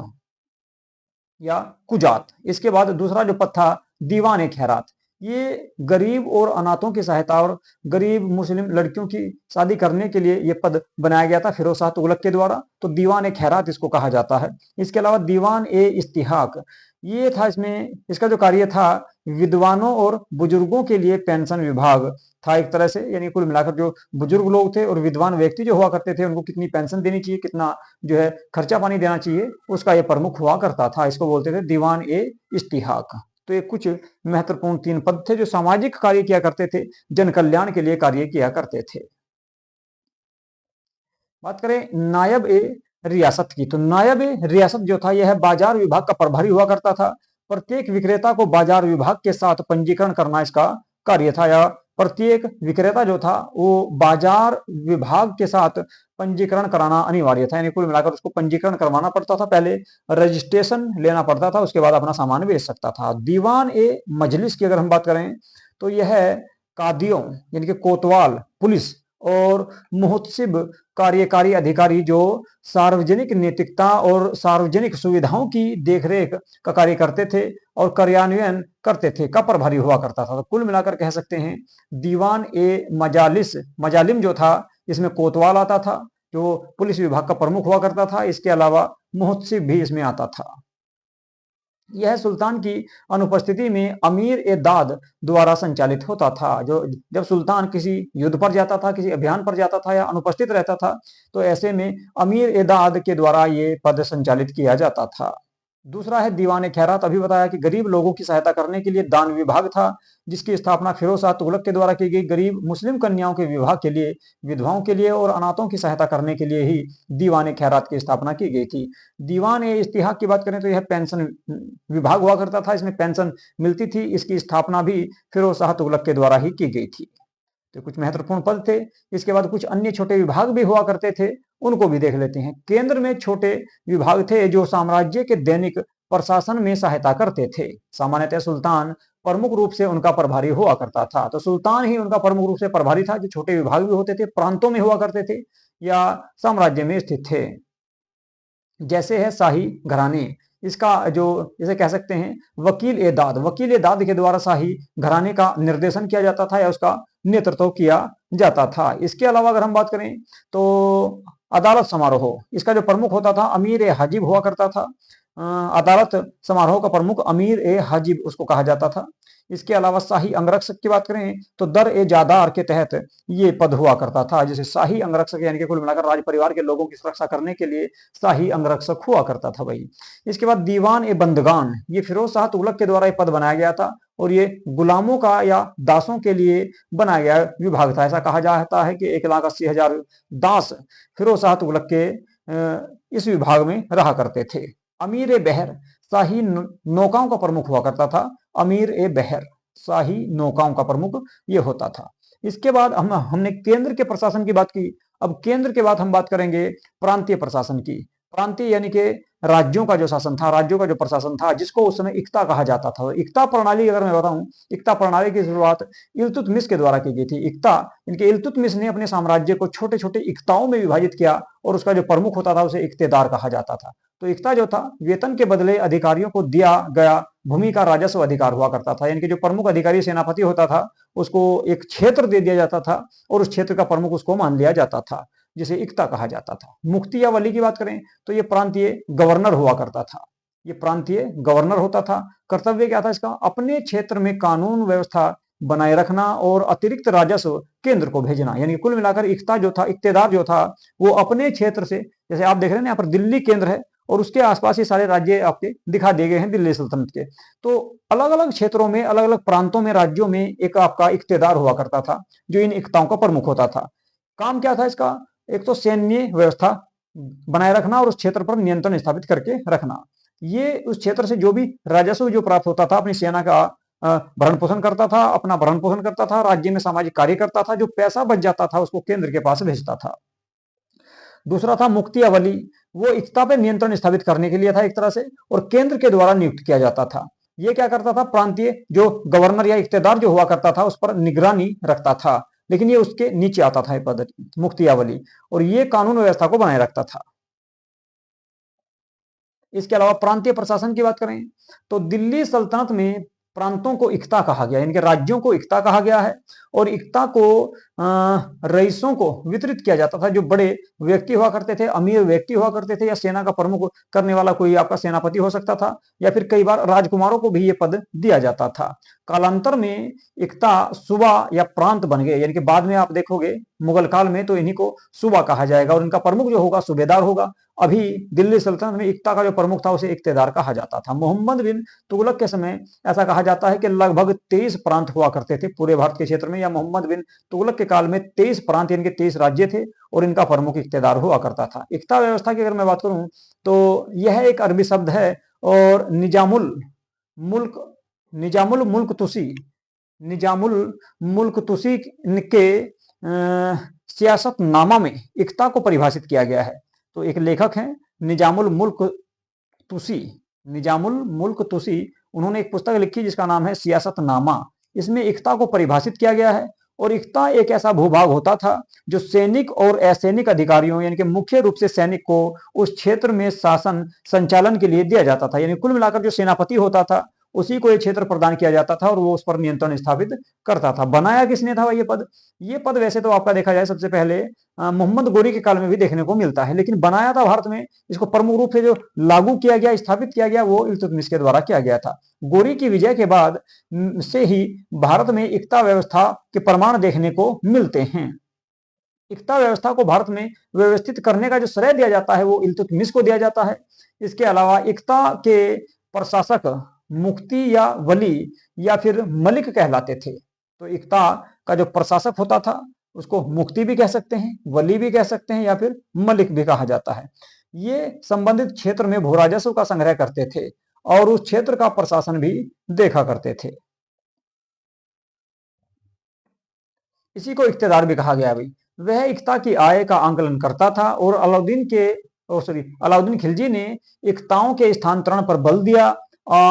या कुजात। इसके बाद दूसरा जो पद था दीवान ए खैरात, ये गरीब और अनाथों की सहायता और गरीब मुस्लिम लड़कियों की शादी करने के लिए ये पद बनाया गया था फिरोज शाह तुगलक के द्वारा। तो दीवान ए खैरात इसको कहा जाता है। इसके अलावा दीवान ए इस्तिहाक, ये था, इसमें इसका जो कार्य था विद्वानों और बुजुर्गों के लिए पेंशन विभाग था एक तरह से, यानी कुल मिलाकर जो बुजुर्ग लोग थे और विद्वान व्यक्ति जो हुआ करते थे उनको कितनी पेंशन देनी चाहिए, कितना जो है खर्चा पानी देना चाहिए, उसका ये प्रमुख हुआ करता था। इसको बोलते थे दीवान ए इस्तिहाक। तो ये कुछ महत्वपूर्ण 3 पद थे जो सामाजिक कार्य किया करते थे, जन कल्याण के लिए कार्य किया करते थे। बात करें नायब ए रियासत की, तो नायब ए रियासत जो था यह बाजार विभाग का प्रभारी हुआ करता था। प्रत्येक विक्रेता को बाजार विभाग के साथ पंजीकरण करना इसका कार्य था, या प्रत्येक विक्रेता जो था वो बाजार विभाग के साथ पंजीकरण कराना अनिवार्य था, यानी कुल मिलाकर उसको पंजीकरण करवाना पड़ता था, पहले रजिस्ट्रेशन लेना पड़ता था, उसके बाद अपना सामान बेच सकता था। दीवान ए मजलिस की अगर हम बात करें तो यह कादियों यानी कि कोतवाल, पुलिस और मुहतसिब कार्यकारी अधिकारी जो सार्वजनिक नैतिकता और सार्वजनिक सुविधाओं की देखरेख का कार्य करते थे और कार्यान्वयन करते थे का प्रभारी हुआ करता था। तो कुल मिलाकर कह सकते हैं दीवान ए मजालिस, मजालिम जो था इसमें कोतवाल आता था जो पुलिस विभाग का प्रमुख हुआ करता था। इसके अलावा मुहतसिब भी इसमें आता था। यह सुल्तान की अनुपस्थिति में अमीर ए दाद द्वारा संचालित होता था। जो जब सुल्तान किसी युद्ध पर जाता था, किसी अभियान पर जाता था या अनुपस्थित रहता था, तो ऐसे में अमीर ए दाद के द्वारा ये पद संचालित किया जाता था। दूसरा है दीवान ए खैरात। अभी बताया कि गरीब लोगों की सहायता करने के लिए दान विभाग था, जिसकी स्थापना फिरोज शाह तुगलक के द्वारा की गई। गरीब मुस्लिम कन्याओं के विवाह के लिए, विधवाओं के लिए और अनाथों की सहायता करने के लिए ही दीवान ए खैरात की स्थापना की गई थी। दीवान ए इस्तिहाक की बात करें तो यह पेंशन विभाग हुआ करता था, इसमें पेंशन मिलती थी। इसकी स्थापना भी फिरोज शाह तुगलक के द्वारा ही की गई थी। तो कुछ महत्वपूर्ण पद थे। इसके बाद कुछ अन्य छोटे विभाग भी हुआ करते थे, उनको भी देख लेते हैं। केंद्र में छोटे विभाग थे जो साम्राज्य के दैनिक प्रशासन में सहायता करते थे। सामान्यतः सुल्तान प्रमुख रूप से उनका प्रभारी हुआ करता था, तो सुल्तान ही उनका प्रमुख रूप से प्रभारी था। जो छोटे विभाग भी होते थे, प्रांतों में हुआ करते थे या साम्राज्य में स्थित थे। जैसे है शाही घराने, इसका जो इसे कह सकते हैं वकील ए दाद, वकील ए दाद के द्वारा शाही घराने का निर्देशन किया जाता था या उसका नेतृत्व किया जाता था। इसके अलावा अगर हम बात करें तो अदालत समारोह, इसका जो प्रमुख होता था अमीर ए हाजिब हुआ करता था। अदालत समारोह का प्रमुख अमीर ए हाजिब उसको कहा जाता था। इसके अलावा शाही अंगरक्षक की बात करें तो दर ए जादार के तहत ये पद हुआ करता था। जैसे शाही अंगरक्षक यानी कि कुल मिलाकर राज परिवार के लोगों की सुरक्षा करने के लिए शाही अंगरक्षक हुआ करता था भाई। इसके बाद दीवान ए बंदगान, ये फिरोज शाह तुगलक के द्वारा ये पद बनाया गया था और ये गुलामों का या दासों के लिए बनाया गया विभाग था। ऐसा कहा जाता है कि 1,80,000 दास फिरोज शाह तुगलक के इस विभाग में रहा करते थे। अमीर ए बहर, शाही नौकाओं का प्रमुख हुआ करता था। अमीर ए बहर शाही नौकाओं का प्रमुख ये होता था। इसके बाद हमने केंद्र के प्रशासन की बात की। अब केंद्र के बाद हम बात करेंगे प्रांतीय प्रशासन की। प्रांतीय यानी कि राज्यों का जो शासन था, राज्यों का जो प्रशासन था, जिसको उस समय इक्ता कहा जाता था। इक्ता प्रणाली अगर मैं बताऊं, इक्ता प्रणाली की शुरुआत इल्तुतमिश के द्वारा की गई थी। इक्ता इनके इल्तुतमिश ने अपने साम्राज्य को छोटे छोटे इक्ताओं में विभाजित किया और उसका जो प्रमुख होता था उसे इक्तेदार कहा जाता था। तो इक्ता जो था वेतन के बदले अधिकारियों को दिया गया भूमि का राजस्व अधिकार हुआ करता था, यानी कि जो प्रमुख अधिकारी सेनापति होता था उसको एक क्षेत्र दे दिया जाता था और उस क्षेत्र का प्रमुख उसको मान लिया जाता था, जिसे इक्ता कहा जाता था। मुफ्ती या वली की बात करें तो ये प्रांतीय गवर्नर हुआ करता था। ये प्रांतीय गवर्नर होता था। कर्तव्य क्या था इसका? अपने क्षेत्र में कानून व्यवस्था बनाए रखना और अतिरिक्त राजस्व केंद्र को भेजना। यानी कुल मिलाकर इक्ता जो था, इक्तेदार जो था, वो अपने क्षेत्र से, जैसे आप देख रहे हैं यहाँ पर दिल्ली केंद्र है और उसके आसपास ये सारे राज्य आपके दिखा दिए गए हैं दिल्ली सल्तनत के। तो अलग अलग क्षेत्रों में, अलग अलग प्रांतों में, राज्यों में एक आपका इक्तेदार हुआ करता था जो इन इक्ताओं का प्रमुख होता था। काम क्या था इसका? एक तो सैन्य व्यवस्था बनाए रखना और उस क्षेत्र पर नियंत्रण स्थापित करके रखना। ये उस क्षेत्र से जो भी राजस्व जो प्राप्त होता था, अपनी सेना का भरण पोषण करता था, अपना भरण पोषण करता था, राज्य में सामाजिक कार्य करता था, जो पैसा बच जाता था उसको केंद्र के पास भेजता था। दूसरा था मुक्ति अवली, वो एकता पे नियंत्रण स्थापित करने के लिए था एक तरह से, और केंद्र के द्वारा नियुक्त किया जाता था। ये क्या करता था? प्रांतीय जो गवर्नर या इख्तेदार जो हुआ करता था उस पर निगरानी रखता था, लेकिन ये उसके नीचे आता था ये पद, मुक्तियावली, और ये कानून व्यवस्था को बनाए रखता था। इसके अलावा प्रांतीय प्रशासन की बात करें तो दिल्ली सल्तनत में प्रांतों को इक्ता कहा गया, यानी कि राज्यों को इक्ता कहा गया है, और इक्ता को रईसों को वितरित किया जाता था, जो बड़े व्यक्ति हुआ करते थे, अमीर व्यक्ति हुआ करते थे, या सेना का प्रमुख करने वाला कोई आपका सेनापति हो सकता था, या फिर कई बार राजकुमारों को भी ये पद दिया जाता था। कालांतर में इक्ता सूबा या प्रांत बन गए, यानी कि बाद में आप देखोगे मुगल काल में तो इन्हीं को सूबा कहा जाएगा, और इनका प्रमुख जो होगा सूबेदार होगा। अभी दिल्ली सल्तनत में इक्ता का जो प्रमुख था उसे इक्तेदार कहा जाता था। मोहम्मद बिन तुगलक के समय ऐसा कहा जाता है कि लगभग 23 प्रांत हुआ करते थे पूरे भारत के क्षेत्र में, या मोहम्मद बिन तुगलक के काल में 23 प्रांत यानी कि 23 राज्य थे, और इनका प्रमुख इक्तेदार हुआ करता था। इक्ता व्यवस्था की अगर मैं बात करूं तो यह एक अरबी शब्द है, और मुल्क निजामुल मुल्क तुसी निजामुल मुल्क तुसी के सियासतनामा में इक्ता को परिभाषित किया गया है। तो एक लेखक हैं निजामुल मुल्क तुसी, निजामुल मुल्क तुसी, उन्होंने एक पुस्तक लिखी जिसका नाम है सियासतनामा। इसमें इक्ता को परिभाषित किया गया है, और इक्ता एक ऐसा भूभाग होता था जो सैनिक और असैनिक अधिकारियों, यानी कि मुख्य रूप से सैनिक को उस क्षेत्र में शासन संचालन के लिए दिया जाता था। यानी कुल मिलाकर जो सेनापति होता था उसी को ये क्षेत्र प्रदान किया जाता था, और वो उस पर नियंत्रण स्थापित करता था। बनाया किसने था ये पद? ये पद वैसे तो आपका देखा जाए सबसे पहले मोहम्मद गोरी के काल में भी देखने को मिलता है, लेकिन बनाया था भारत में, इसको प्रमुख रूप से जो लागू किया गया, स्थापित किया गया, वो इल्तुतमिश के द्वारा किया गया था। गोरी की विजय के बाद से ही भारत में इक्ता व्यवस्था के प्रमाण देखने को मिलते हैं। इक्ता व्यवस्था को भारत में व्यवस्थित करने का जो श्रेय दिया जाता है वो इल्तुतमिश को दिया जाता है। इसके अलावा इक्ता के प्रशासक मुक्ति या वली या फिर मलिक कहलाते थे। तो इक्ता का जो प्रशासक होता था उसको मुक्ति भी कह सकते हैं, वली भी कह सकते हैं, या फिर मलिक भी कहा जाता है। ये संबंधित क्षेत्र में भू राजस्व का संग्रह करते थे और उस क्षेत्र का प्रशासन भी देखा करते थे। इसी को इक्तेदार भी कहा गया भाई। वह इक्ता की आय का आंकलन करता था, और अलाउद्दीन खिलजी ने इक्ताओं के स्थानांतरण पर बल दिया,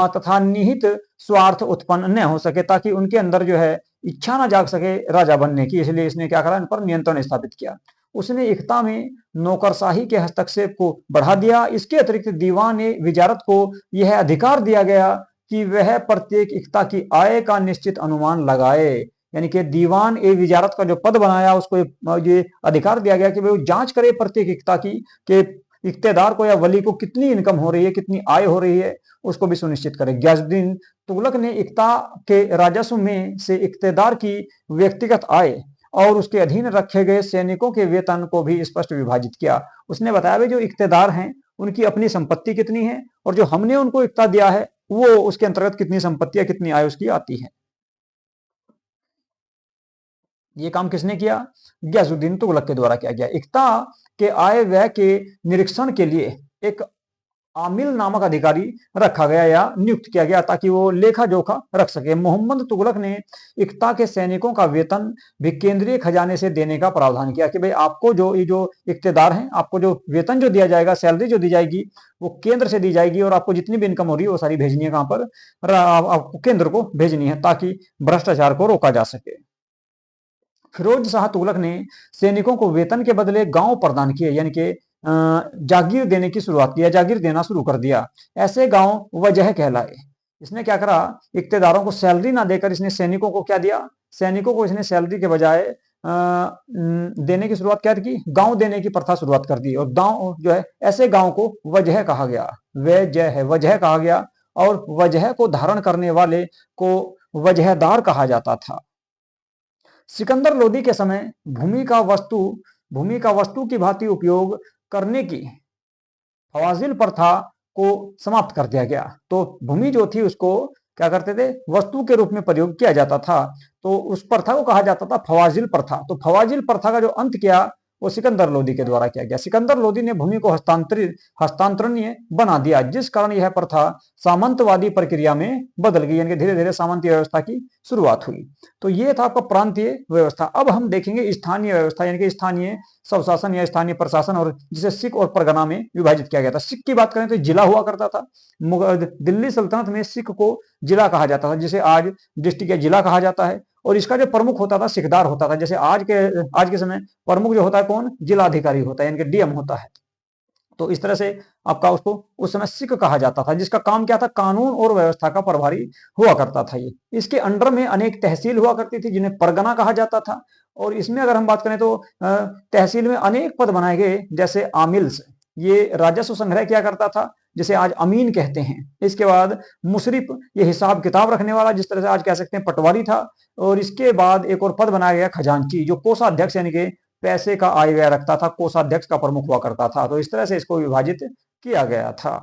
तथा निहित स्वार्थ उत्पन्न न हो सके, ताकि उनके अंदर जो है इच्छा ना जाग सके राजा बनने की, इसलिए इसने क्या करा? इन पर नियंत्रण स्थापित किया। उसने इक्ता में नौकरशाही के हस्तक्षेप को बढ़ा दिया। इसके अतिरिक्त दीवान ए विजारत को यह अधिकार दिया गया कि वह प्रत्येक इक्ता की आय का निश्चित अनुमान लगाए। यानी कि दीवान ए विजारत का जो पद बनाया उसको ये अधिकार दिया गया कि वो जांच करे प्रत्येक इक्ता की, कि इक्तेदार को या वली को कितनी इनकम हो रही है, कितनी आय हो रही है, उसको भी सुनिश्चित करे। गयासुद्दीन तुगलक ने इक्ता के राजस्व में से इक्तेदार की व्यक्तिगत आय और उसके अधीन रखे गए सैनिकों के वेतन को भी स्पष्ट विभाजित किया। उसने बताया भाई जो इक्तेदार हैं उनकी अपनी संपत्ति कितनी है, और जो हमने उनको इक्ता दिया है वो उसके अंतर्गत कितनी संपत्ति या कितनी आय उसकी आती है। ये काम किसने किया? गयासुद्दीन तुगलक के द्वारा किया गया। इक्ता के आय व्यय के निरीक्षण के लिए एक आमिल नामक अधिकारी रखा गया या नियुक्त किया गया, ताकि वो लेखा जोखा रख सके। मोहम्मद तुगलक ने इक्ता के सैनिकों का वेतन भी केंद्रीय खजाने से देने का प्रावधान किया, कि भाई आपको जो ये जो इक्तेदार हैं, आपको जो वेतन जो दिया जाएगा, सैलरी जो दी जाएगी, वो केंद्र से दी जाएगी, और आपको जितनी भी इनकम हो रही है वो सारी भेजनी है कहां पर? आपको केंद्र को भेजनी है, ताकि भ्रष्टाचार को रोका जा सके। फिरोज शाह तुगलक ने सैनिकों को वेतन के बदले गांव प्रदान किए, यानी कि जागीर देने की शुरुआत किया, जागीर देना शुरू कर दिया। ऐसे गांव वजह कहलाए। इसने क्या करा? इक्तेदारों को सैलरी ना देकर इसने सैनिकों को क्या दिया? सैनिकों को इसने सैलरी के बजाय देने की शुरुआत क्या की? गांव देने की प्रथा शुरुआत कर दी, और गांव जो है ऐसे गांव को वजह कहा गया। वजह है, वजह कहा गया, और वजह को धारण करने वाले को वजहदार कहा जाता था। सिकंदर लोदी के समय भूमि का वस्तु की भांति उपयोग करने की फवाजिल प्रथा को समाप्त कर दिया गया। तो भूमि जो थी उसको क्या करते थे, वस्तु के रूप में प्रयोग किया जाता था। तो उस प्रथा को कहा जाता था फवाजिल प्रथा। तो फवाजिल प्रथा का जो अंत किया वो सिकंदर लोदी के द्वारा किया गया। सिकंदर लोदी ने भूमि को हस्तांतरणीय बना दिया, जिस कारण यह प्रथा सामंतवादी प्रक्रिया में बदल गई, यानी धीरे धीरे सामंतीय व्यवस्था की शुरुआत हुई। तो ये था आपका प्रांतीय व्यवस्था। अब हम देखेंगे स्थानीय व्यवस्था, यानी कि स्थानीय स्वशासन या स्थानीय प्रशासन, और जिसे सिख और परगना में विभाजित किया गया था। सिख की बात करें तो जिला हुआ करता था। दिल्ली सल्तनत में सिख को जिला कहा जाता था, जिसे आज डिस्ट्रिक्ट या जिला कहा जाता है। और इसका जो प्रमुख होता था सिकदार होता था। जैसे आज के समय प्रमुख जो होता है कौन, जिलाधिकारी होता है, यानी कि डीएम होता है। तो इस तरह से आपका उसको उस समय सिख कहा जाता था, जिसका काम क्या था, कानून और व्यवस्था का प्रभारी हुआ करता था। ये इसके अंडर में अनेक तहसील हुआ करती थी, जिन्हें परगना कहा जाता था। और इसमें अगर हम बात करें तो तहसील में अनेक पद बनाए गए, जैसे आमिल्स, ये राजस्व संग्रह किया करता था, जिसे आज अमीन कहते हैं। इसके बाद मुशरिफ, ये हिसाब किताब रखने वाला, जिस तरह से आज कह सकते हैं पटवारी था। और इसके बाद एक और पद बनाया गया खजांची, जो कोषाध्यक्ष यानी कि पैसे का आय व्यय रखता था, कोषाध्यक्ष का प्रमुख हुआ करता था। तो इस तरह से इसको विभाजित किया गया था।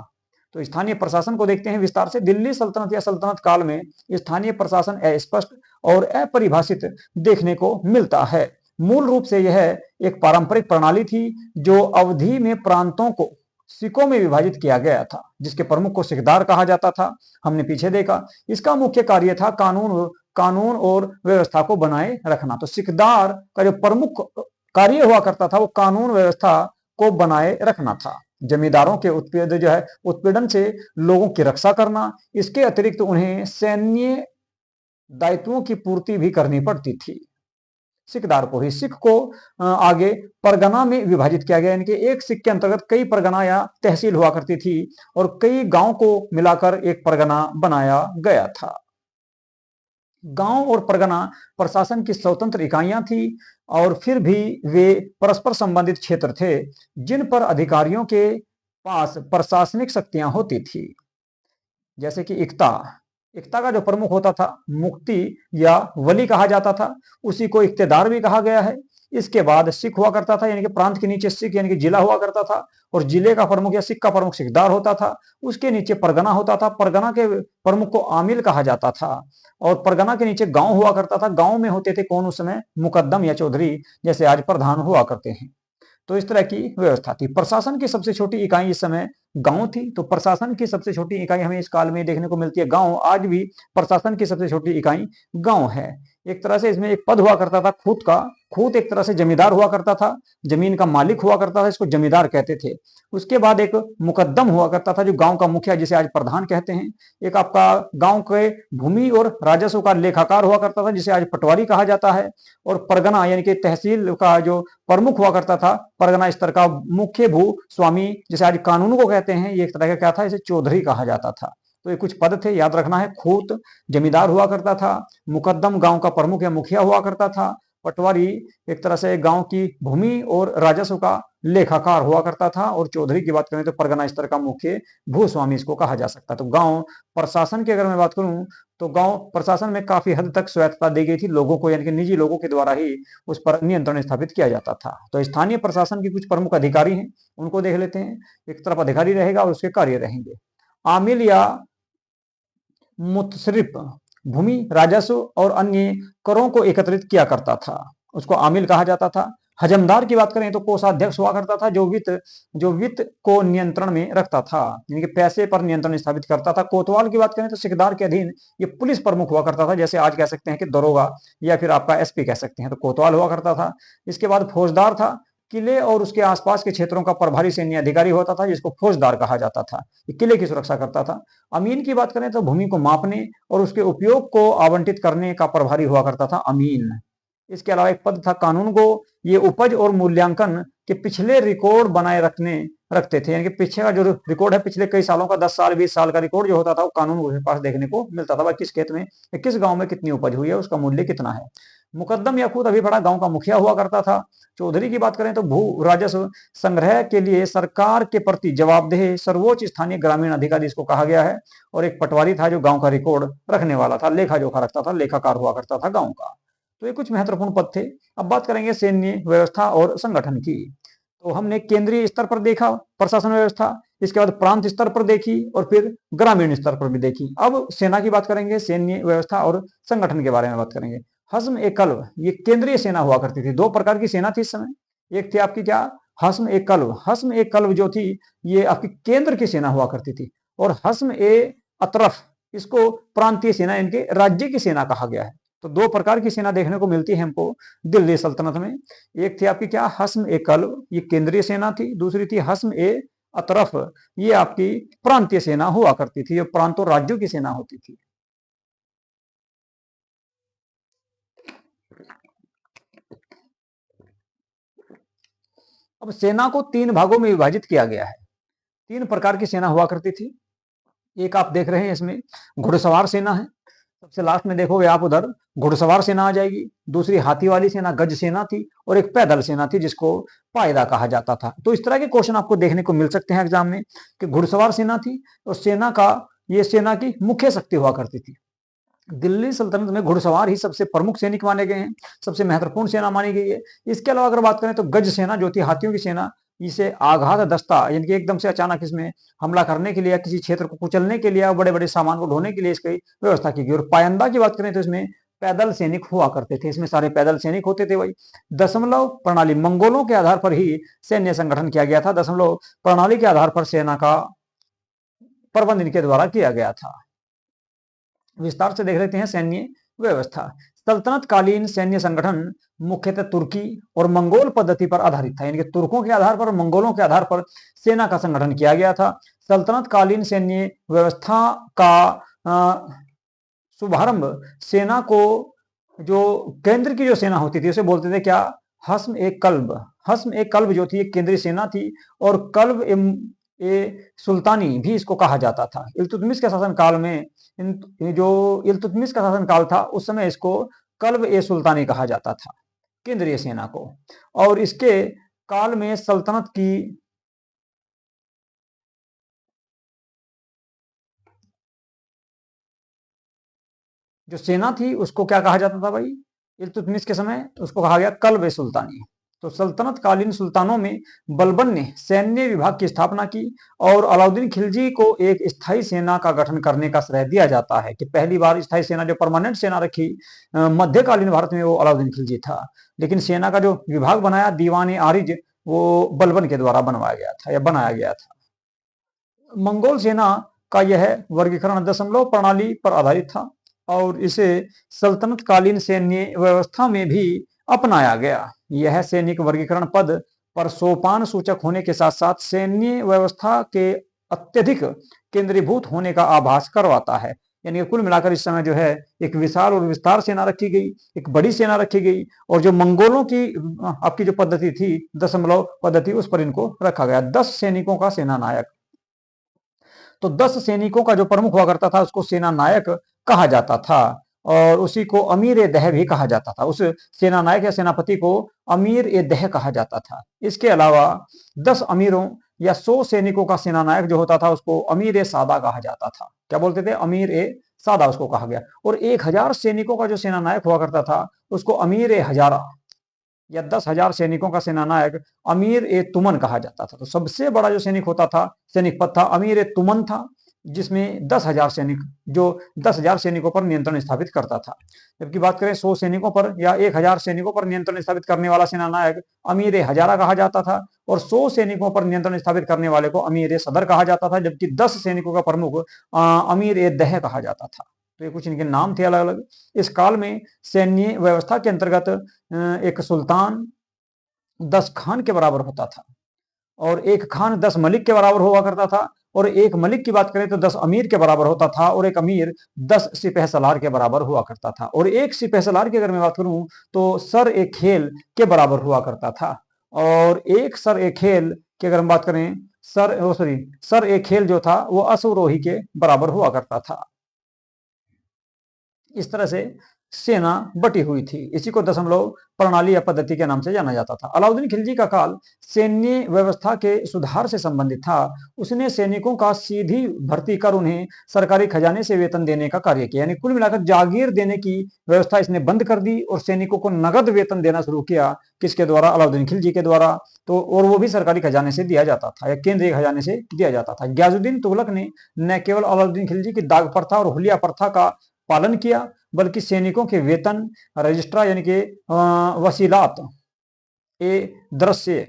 तो स्थानीय प्रशासन को देखते हैं विस्तार से। दिल्ली सल्तनत या सल्तनत काल में स्थानीय प्रशासन अस्पष्ट और अपरिभाषित देखने को मिलता है। मूल रूप से यह एक पारंपरिक प्रणाली थी, जो अवधि में प्रांतों को सिकों में विभाजित किया गया था, जिसके प्रमुख को सिकदार कहा जाता था। हमने पीछे देखा, इसका मुख्य कार्य था कानून और व्यवस्था को बनाए रखना। तो सिकदार का जो प्रमुख कार्य हुआ करता था वो कानून व्यवस्था को बनाए रखना था। जमींदारों के उत्पीड़न से लोगों की रक्षा करना। इसके अतिरिक्त उन्हें सैन्य दायित्वों की पूर्ति भी करनी पड़ती थी सिकदार को ही। सिख को आगे परगना में विभाजित किया गया, यानी कि एक सिख के अंतर्गत कई परगना या तहसील हुआ करती थी, और कई गांव को मिलाकर एक परगना बनाया गया था। गांव और परगना प्रशासन की स्वतंत्र इकाइयां थी, और फिर भी वे परस्पर संबंधित क्षेत्र थे, जिन पर अधिकारियों के पास प्रशासनिक शक्तियां होती थी। जैसे कि इक्ता का जो प्रमुख होता था मुक्ति या वली कहा जाता था, उसी को इक्तेदार भी कहा गया है। इसके बाद सिख हुआ करता था, यानी कि प्रांत के नीचे सिख यानी कि जिला हुआ करता था, और जिले का प्रमुख या सिख का प्रमुख सिकदार होता था। उसके नीचे परगना होता था, परगना के प्रमुख को आमिल कहा जाता था, और परगना के नीचे गांव हुआ करता था। गांव में होते थे कौन उस समय, मुकद्दम या चौधरी, जैसे आज प्रधान हुआ करते हैं। तो इस तरह की व्यवस्था थी। प्रशासन की सबसे छोटी इकाई इस समय गांव थी। तो प्रशासन की सबसे छोटी इकाई हमें इस काल में देखने को मिलती है गांव। आज भी प्रशासन की सबसे छोटी इकाई गांव है। एक तरह से इसमें एक पद हुआ करता था खूत का। खूत एक तरह से जमींदार हुआ करता था, जमीन का मालिक हुआ करता था, इसको जमींदार कहते थे। उसके बाद एक मुकद्दम हुआ करता था, जो गांव का मुखिया, जिसे आज प्रधान कहते हैं। एक आपका गांव के भूमि और राजस्व का लेखाकार हुआ करता था, जिसे आज पटवारी कहा जाता है। और परगना यानी कि तहसील का जो प्रमुख हुआ करता था, परगना स्तर का मुख्य भू स्वामी, जिसे आज कानून को कहते हैं, ये एक तरह का क्या था, इसे चौधरी कहा जाता था। तो ये कुछ पद थे, याद रखना है। खूत जमींदार हुआ करता था, मुकद्दम गांव का प्रमुख या मुखिया हुआ करता था, पटवारी एक तरह से गांव की भूमि और राजस्व का लेखाकार हुआ करता था, और चौधरी की बात करें तो परगना स्तर का मुख्य भूस्वामी इसको कहा जा सकता। तो गांव प्रशासन की अगर मैं बात करूं तो गांव प्रशासन में काफी हद तक स्वायत्तता दी गई थी लोगों को, यानी कि निजी लोगों के द्वारा ही उस पर नियंत्रण स्थापित किया जाता था। तो स्थानीय प्रशासन की कुछ प्रमुख अधिकारी हैं, उनको देख लेते हैं। एक तरफ अधिकारी रहेगा और उसके कार्य रहेंगे। आमिल या मुतसरिफ भूमि, राजस्व और अन्य करों को एकत्रित किया करता था, उसको आमिल कहा जाता था। हजमदार की बात करें तो कोषाध्यक्ष हुआ करता था, जो वित्त को नियंत्रण में रखता था, यानी कि पैसे पर नियंत्रण स्थापित करता था। कोतवाल की बात करें तो सिकदार के अधीन ये पुलिस प्रमुख हुआ करता था, जैसे आज कह सकते हैं कि दरोगा या फिर आपका एसपी कह सकते हैं, तो कोतवाल हुआ करता था। इसके बाद फौजदार था, किले और उसके आसपास के क्षेत्रों का प्रभारी सैन्य अधिकारी होता था, जिसको फौजदार कहा जाता था, किले की सुरक्षा करता था। अमीन की बात करें तो भूमि को मापने और उसके उपयोग को आवंटित करने का प्रभारी हुआ करता था अमीन। इसके अलावा एक पद था कानून गो, ये उपज और मूल्यांकन के पिछले रिकॉर्ड बनाए रखते थे, यानी कि पीछे का जो रिकॉर्ड है पिछले कई सालों का, 10 साल 20 साल का रिकॉर्ड जो होता था वो कानून के पास देखने को मिलता था। किस खेत में किस गांव में कितनी उपज हुई है, उसका मूल्य कितना है। मुकद्दम या खुद अभी बड़ा गांव का मुखिया हुआ करता था। चौधरी की बात करें तो भू राजस्व संग्रह के लिए सरकार के प्रति जवाबदेह सर्वोच्च स्थानीय ग्रामीण अधिकारी इसको कहा गया है। और एक पटवारी था जो गांव का रिकॉर्ड रखने वाला था, लेखा जोखा रखता था, लेखाकार हुआ करता था गांव का। तो ये कुछ महत्वपूर्ण पद थे। अब बात करेंगे सैन्य व्यवस्था और संगठन की। तो हमने केंद्रीय स्तर पर देखा प्रशासन व्यवस्था, इसके बाद प्रांत स्तर पर देखी और फिर ग्रामीण स्तर पर भी देखी। अब सेना की बात करेंगे, सैन्य व्यवस्था और संगठन के बारे में बात करेंगे। हस्म ए कल्ब ये केंद्रीय सेना हुआ करती थी। दो प्रकार की सेना थी इस समय। एक थी आपकी क्या, हस्म ए कल्ब। हस्म ए कल्ब जो थी ये आपकी केंद्र की सेना हुआ करती थी। और हस्म ए अतरफ इसको प्रांतीय सेना, इनके राज्य की सेना कहा गया है। तो दो प्रकार की सेना देखने को मिलती है हमको दिल्ली सल्तनत में। एक थी आपकी क्या, हस्म ए कल्ब ये केंद्रीय सेना थी। दूसरी थी हस्म ए अतरफ ये आपकी प्रांतीय सेना हुआ करती थी, ये प्रांतों राज्यों की सेना होती थी। अब सेना को तीन भागों में विभाजित किया गया है। तीन प्रकार की सेना हुआ करती थी। एक आप देख रहे हैं इसमें घुड़सवार सेना है, सबसे लास्ट में देखोगे आप उधर घुड़सवार सेना आ जाएगी। दूसरी हाथी वाली सेना गज सेना थी और एक पैदल सेना थी जिसको पायदा कहा जाता था। तो इस तरह के क्वेश्चन आपको देखने को मिल सकते हैं एग्जाम में कि घुड़सवार सेना थी और सेना का, ये सेना की मुख्य शक्ति हुआ करती थी। दिल्ली सल्तनत में घुड़सवार ही सबसे प्रमुख सैनिक माने गए हैं, सबसे महत्वपूर्ण सेना मानी गई है। इसके अलावा अगर बात करें तो गज सेना जो थी हाथियों की सेना, इसे आघात दस्ता यानी कि एकदम से अचानक इसमें हमला करने के लिए या किसी क्षेत्र को कुचलने के लिए या बड़े बड़े सामान को ढोने के लिए इसकी व्यवस्था की गई। और पायंदा की बात करें तो इसमें पैदल सैनिक हुआ करते थे, इसमें सारे पैदल सैनिक होते थे। वही दशमलव प्रणाली मंगोलों के आधार पर ही सैन्य संगठन किया गया था। दशमलव प्रणाली के आधार पर सेना का प्रबंध इनके द्वारा किया गया था। विस्तार से देख लेते हैं सैन्य व्यवस्था। सल्तनत कालीन सैन्य संगठन मुख्यतः तुर्की और मंगोल पद्धति पर आधारित था, यानी कि तुर्कों के आधार पर, मंगोलों के आधार पर सेना का संगठन किया गया था। सल्तनत कालीन सैन्य व्यवस्था का शुभारंभ सेना को, जो केंद्र की जो सेना होती थी उसे बोलते थे क्या, हस्म ए कल्ब। हस्म ए कल्ब जो थी एक केंद्रीय सेना थी और कल्ब ए सुल्तानी भी इसको कहा जाता था। इल्तुतमिश के शासन काल में जो इल्तुतमिश का शासन काल था उस समय इसको कल्ब ए सुल्तानी कहा जाता था, केंद्रीय सेना को। और इसके काल में सल्तनत की जो सेना थी उसको क्या कहा जाता था भाई, इल्तुतमिश के समय उसको कहा गया कल्ब ए सुल्तानी। तो सल्तनत कालीन सुल्तानों में बलबन ने सैन्य विभाग की स्थापना की और अलाउद्दीन खिलजी को एक स्थायी सेना का गठन करने का श्रेय दिया जाता है कि पहली बार स्थायी सेना जो परमानेंट सेना रखी मध्यकालीन भारत में वो अलाउद्दीन खिलजी था। लेकिन सेना का जो विभाग बनाया दीवान आरिज वो बलबन के द्वारा बनवाया गया था या बनाया गया था। मंगोल सेना का यह वर्गीकरण दशमलव प्रणाली पर आधारित था और इसे सल्तनत कालीन सैन्य व्यवस्था में भी अपनाया गया। यह सैनिक वर्गीकरण पद पर सोपान सूचक होने के साथ साथ सैन्य व्यवस्था के अत्यधिक केंद्रीभूत होने का आभास करवाता है। यानी कुल मिलाकर इस समय जो है एक विशाल और विस्तार सेना रखी गई, एक बड़ी सेना रखी गई और जो मंगोलों की आपकी जो पद्धति थी दशमलव पद्धति उस पर इनको रखा गया। 10 सैनिकों का सेना नायक। तो 10 सैनिकों का जो प्रमुख हुआ करता था उसको सेना नायक कहा जाता था और उसी को अमीर ए दह भी कहा जाता था। उस सेना नायक या सेनापति को अमीर ए दह कहा जाता था। इसके अलावा 10 अमीरों या 100 सैनिकों का सेना नायक जो होता था उसको अमीर ए सादा कहा जाता था। क्या बोलते थे, अमीर ए सादा उसको कहा गया। और 1000 सैनिकों का जो सेना नायक हुआ करता था उसको अमीर ए हजारा या 10,000 सैनिकों का सेनानायक अमीर ए तुमन कहा जाता था। तो सबसे बड़ा जो सैनिक होता था, सैनिक पद था, अमीर ए तुमन था, जिसमें 10,000 सैनिक, जो 10,000 सैनिकों पर नियंत्रण स्थापित करता था। जबकि बात करें 100 सैनिकों पर या 1000 सैनिकों पर नियंत्रण स्थापित करने वाला सेनानायक अमीर ए हजारा कहा जाता था और 100 सैनिकों पर नियंत्रण स्थापित करने वाले को अमीर ए सदर कहा जाता था। जबकि 10 सैनिकों का प्रमुख अमीर ए दह कहा जाता था। तो ये कुछ इनके नाम थे अलग अलग। इस काल में सैन्य व्यवस्था के अंतर्गत एक सुल्तान 10 खान के बराबर होता था और एक खान 10 मलिक के बराबर हुआ करता था और एक मलिक की बात करें तो 10 अमीर के बराबर होता था और एक अमीर 10 सिपहसलार के बराबर हुआ करता था। और एक सिपहसलार की अगर मैं बात करूं तो सर ए खेल के बराबर हुआ करता था। और एक सर ए खेल की अगर हम बात करें सर ए खेल जो था वो अश्वरोही के बराबर हुआ करता था। इस तरह से सेना बटी हुई थी। इसी को दशमलव प्रणाली या पद्धति के नाम से जाना जाता था। अलाउद्दीन खिलजी का काल सैन्य व्यवस्था के सुधार से संबंधित था। उसने सैनिकों का सीधी भर्ती कर उन्हें सरकारी खजाने से वेतन देने का कार्य किया। यानी कुल मिलाकर जागीर देने की व्यवस्था इसने बंद कर दी और सैनिकों को नगद वेतन देना शुरू किया। किसके द्वारा? अलाउद्दीन खिलजी के द्वारा। तो और वो भी सरकारी खजाने से दिया जाता था या केंद्रीय खजाने से दिया जाता था। गयासुद्दीन तुगलक ने न केवल अलाउद्दीन खिलजी की दाग प्रथा और हुलिया प्रथा का पालन किया, बल्कि सैनिकों के वेतन, रजिस्ट्रार यानी कि वसीलात ए दृश्य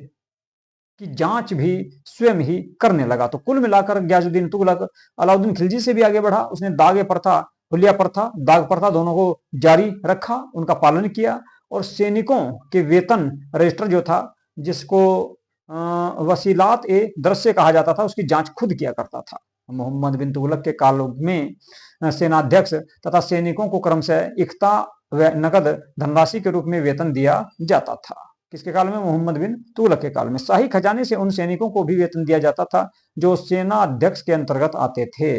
की जांच भी स्वयं ही करने लगा। तो कुल मिलाकर गयासुद्दीन तुगलक अलाउद्दीन खिलजी से भी आगे बढ़ा। उसने दागे प्रथा, हुलिया प्रथा, दाग प्रथा दोनों को जारी रखा, उनका पालन किया और सैनिकों के वेतन रजिस्टर जो था, जिसको वसीलात ए दृश्य कहा जाता था, उसकी जांच खुद किया करता था। मोहम्मद बिन तुगलक के काल में सेनाध्यक्ष तथा सैनिकों को क्रमशः इक्ता व नकद धनराशि के रूप में वेतन दिया जाता था। किसके काल में? मोहम्मद बिन तुगलक के काल में। शाही खजाने से उन सैनिकों को भी वेतन दिया जाता था जो सेना अध्यक्ष के अंतर्गत आते थे।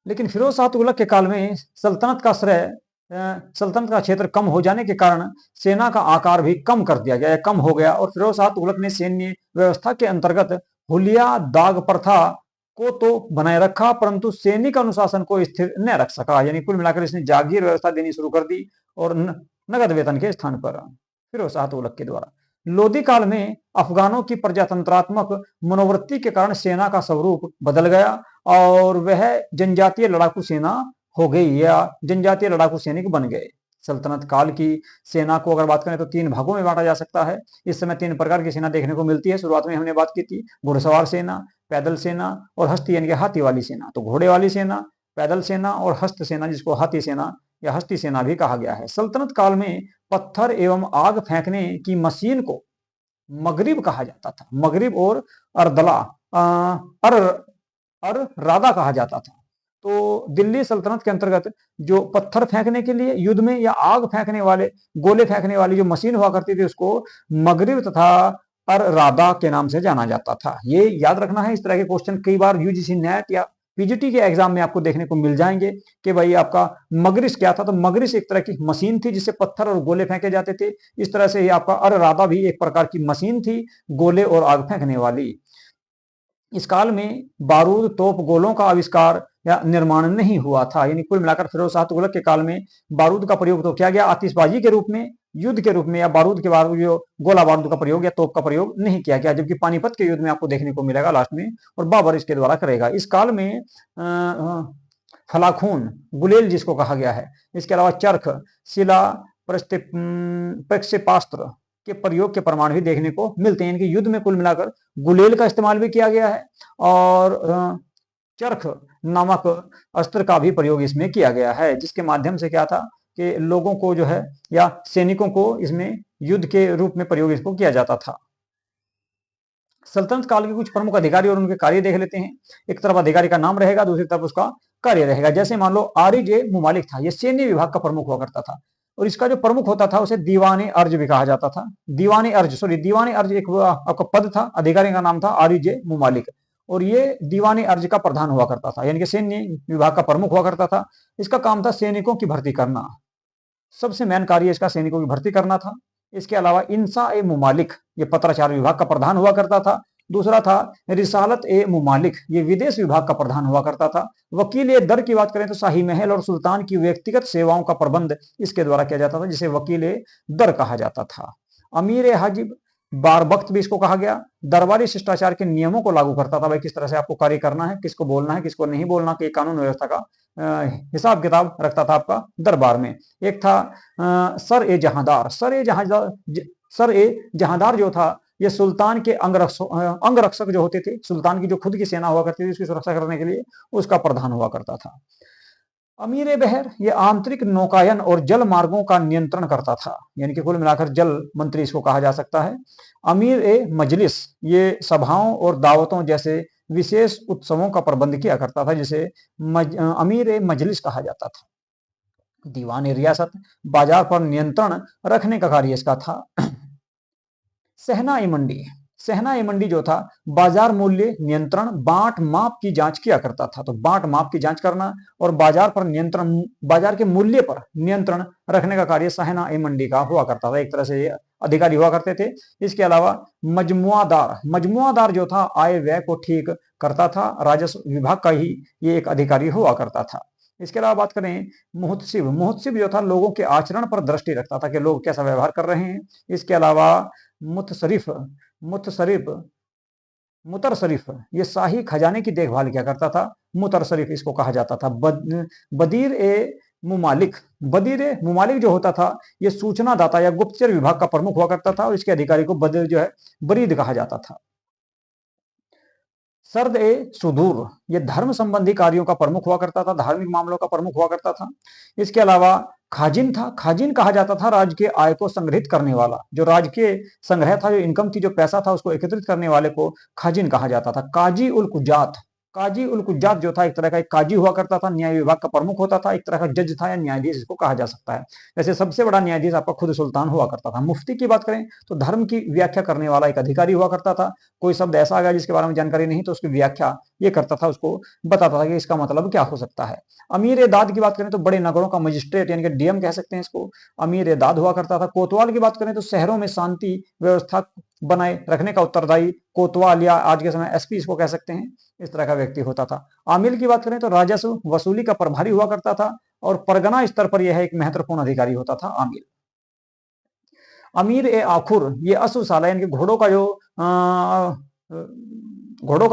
लेकिन फिरोज शाह तुगलक के काल में सल्तनत का क्षेत्र कम हो जाने के कारण सेना का आकार भी कम कर दिया गया, कम हो गया। और फिरोज शाह तुगलक ने सैन्य व्यवस्था के अंतर्गत हुलिया दाग प्रथा को तो बनाए रखा, परंतु सैनिक अनुशासन को स्थिर न रख सका। यानी कुल मिलाकर इसने जागीर व्यवस्था देनी शुरू कर दी और नगद वेतन के स्थान पर फिरोज शाह तुगलक के द्वारा। लोधी काल में अफगानों की प्रजातंत्रात्मक मनोवृत्ति के कारण सेना का स्वरूप बदल गया और वह जनजातीय लड़ाकू सेना हो गई या जनजातीय लड़ाकू सैनिक बन गए। सल्तनत काल की सेना को अगर बात करें तो 3 भागों में बांटा जा सकता है। इस समय 3 प्रकार की सेना देखने को मिलती है। शुरुआत में हमने बात की थी घुड़सवार सेना, पैदल सेना और हस्ती यानी कि हाथी वाली सेना। तो घोड़े वाली सेना, पैदल सेना और हस्त सेना, जिसको हाथी सेना या हस्ती सेना भी कहा गया है। सल्तनत काल में पत्थर एवं आग फेंकने की मशीन को मगरिब कहा जाता था। मगरिब और अरदला रादा कहा जाता था। तो दिल्ली सल्तनत के अंतर्गत जो पत्थर फेंकने के लिए युद्ध में या आग फेंकने वाले, गोले फेंकने वाली जो मशीन हुआ करती थी, उसको मगरिब तथा रादा के नाम से जाना जाता था। ये याद रखना है। इस तरह के क्वेश्चन कई बार यूजीसी नेट या पीजीटी के एग्जाम में आपको देखने को मिल जाएंगे कि भाई आपका मगरिस क्या था। तो मगरिस एक तरह की मशीन थी जिससे पत्थर और गोले फेंके जाते थे। इस तरह से ही आपका रादा भी एक प्रकार की मशीन थी, गोले और आग फेंकने वाली। इस काल में बारूद, तोप, गोलों का आविष्कार या निर्माण नहीं हुआ था। यानी कुल मिलाकर फिरोज शाह तुगलक के काल में बारूद का प्रयोग तो किया गया आतिशबाजी के रूप में, युद्ध के रूप में, या बारूद के बाद जो गोला बारूद का प्रयोग या तोप का प्रयोग नहीं किया गया। जबकि पानीपत के युद्ध में आपको देखने को मिलेगा लास्ट में, और बाबर इसके द्वारा करेगा। इस काल में फलाखून, गुलेल जिसको कहा गया है, इसके अलावा चरख, शिला, प्रक्षेपास्त्र के प्रयोग के प्रमाण भी देखने को मिलते हैं। इनके युद्ध में कुल मिलाकर गुलेल का इस्तेमाल भी किया गया है और चरख नामक अस्त्र का भी प्रयोग इसमें किया गया है, जिसके माध्यम से क्या था कि लोगों को जो है या सैनिकों को इसमें युद्ध के रूप में प्रयोग इसको किया जाता था। सल्तनत काल के कुछ प्रमुख अधिकारी और उनके कार्य देख लेते हैं। एक तरफ अधिकारी का नाम रहेगा, दूसरी तरफ उसका कार्य रहेगा। जैसे मान लो आरिज मुमालिक था, यह सैन्य विभाग का प्रमुख हुआ करता था और इसका जो प्रमुख होता था उसे दीवाने अर्ज भी कहा जाता था। दीवाने अर्ज एक आपका पद था, अधिकारी का नाम था आरिज मुमालिक और ये दीवाने अर्ज का प्रधान हुआ करता था, यानी कि सैन्य विभाग का प्रमुख हुआ करता था। इसका काम था सैनिकों की भर्ती करना, सबसे मेन कार्य इसका सैनिकों की भर्ती करना था। इसके अलावा इंसा ए मुमालिक ये पत्राचार विभाग का प्रधान हुआ करता था। दूसरा था रिसालत ए मुमालिक, ये विदेश विभाग का प्रधान हुआ करता था। वकील ए दर की बात करें तो शाही महल और सुल्तान की व्यक्तिगत सेवाओं का प्रबंध इसके द्वारा किया जाता था, जिसे वकील ए दर कहा जाता था। अमीर ए हाजिब बार वक्त भी इसको कहा गया, दरबारी शिष्टाचार के नियमों को लागू करता था। भाई किस तरह से आपको कार्य करना है, किसको बोलना है, किसको नहीं बोलना, कि कानून व्यवस्था का हिसाब किताब रखता था आपका दरबार में। एक था सर ए जहांदार। सर ए जहांदार जो था ये सुल्तान के अंगरक्षक जो होते थे, सुल्तान की जो खुद की सेना हुआ करती थी उसकी सुरक्षा करने के लिए उसका प्रधान हुआ करता था। अमीर ए बहर ये आंतरिक नौकायन और जल मार्गों का नियंत्रण करता था, यानी कि कुल मिलाकर जल मंत्री इसको कहा जा सकता है। अमीर ए मजलिस ये सभाओं और दावतों जैसे विशेष उत्सवों का प्रबंध किया करता था, जिसे अमीर ए मजलिस कहा जाता था। दीवान ए रियासत बाजार पर नियंत्रण रखने का कार्य इसका था। सहना ए मंडी सहना ए मंडी जो था बाजार मूल्य नियंत्रण, बांट माप की जांच किया करता था। तो बांट माप की जांच करना और बाजार पर नियंत्रण, बाजार के मूल्य पर नियंत्रण रखने का कार्य सहना ए मंडी का हुआ करता था। एक तरह से ये अधिकारी हुआ करते थे। इसके अलावा मजमुआदार, मजमुआदार जो था आय व्यय को ठीक करता था, राजस्व विभाग का ही ये एक अधिकारी हुआ करता था। इसके अलावा बात करें मुहतसिब, मुहतसिब जो था लोगों के आचरण पर दृष्टि रखता था कि लोग कैसा व्यवहार कर रहे हैं। इसके अलावा मुतसरिफ, मुतसरिफ मुतरसरिफ ये शाही खजाने की देखभाल किया करता था। मुतरसरिफ इसको कहा जाता था। बदीर ए मुमालिक, बदीर ए मुमालिक जो होता था ये सूचना दाता या गुप्तचर विभाग का प्रमुख हुआ करता था और इसके अधिकारी को बदीर जो है बरीद कहा जाता था। सर्द ए सुदूर ये धर्म संबंधी कार्यों का प्रमुख हुआ करता था, धार्मिक मामलों का प्रमुख हुआ करता था। इसके अलावा खाजिन था, खाजिन कहा जाता था राज्य के आय को संग्रहित करने वाला, जो राज्य के संग्रह था, जो इनकम थी, जो पैसा था, उसको एकत्रित करने वाले को खाजिन कहा जाता था। काजी उल कुजात, काजी उल कुजात जो था एक तरह का एक काजी हुआ करता था, न्याय विभाग का प्रमुख होता था, एक तरह का जज था या न्यायाधीश इसको कहा जा सकता है। वैसे सबसे बड़ा न्यायाधीश आपका खुद सुल्तान हुआ करता था। मुफ्ती की बात करें तो धर्म की व्याख्या करने वाला एक अधिकारी हुआ करता था। कोई शब्द ऐसा आ गया जिसके बारे में जानकारी नहीं तो उसकी व्याख्या ये करता था, उसको बताता था कि इसका मतलब क्या हो सकता है। अमीर ए दाद की बात करें तो बड़े नगरों का मजिस्ट्रेट यानी कि डीएम कह सकते हैं इसको, अमीर ए दाद हुआ करता था। कोतवाल की बात करें तो शहरों में शांति व्यवस्था बनाए रखने का उत्तरदायी कोतवाल या आज के समय एसपी इसको कह सकते हैं, इस तरह का व्यक्ति होता था। आमिल की बात करें तो राजस्व वसूली का प्रभारी हुआ करता था और परगना स्तर पर यह एक महत्वपूर्ण अधिकारी होता था आमिल। अमीर ए आखुर ये अश्वशाला यानी कि घोड़ों का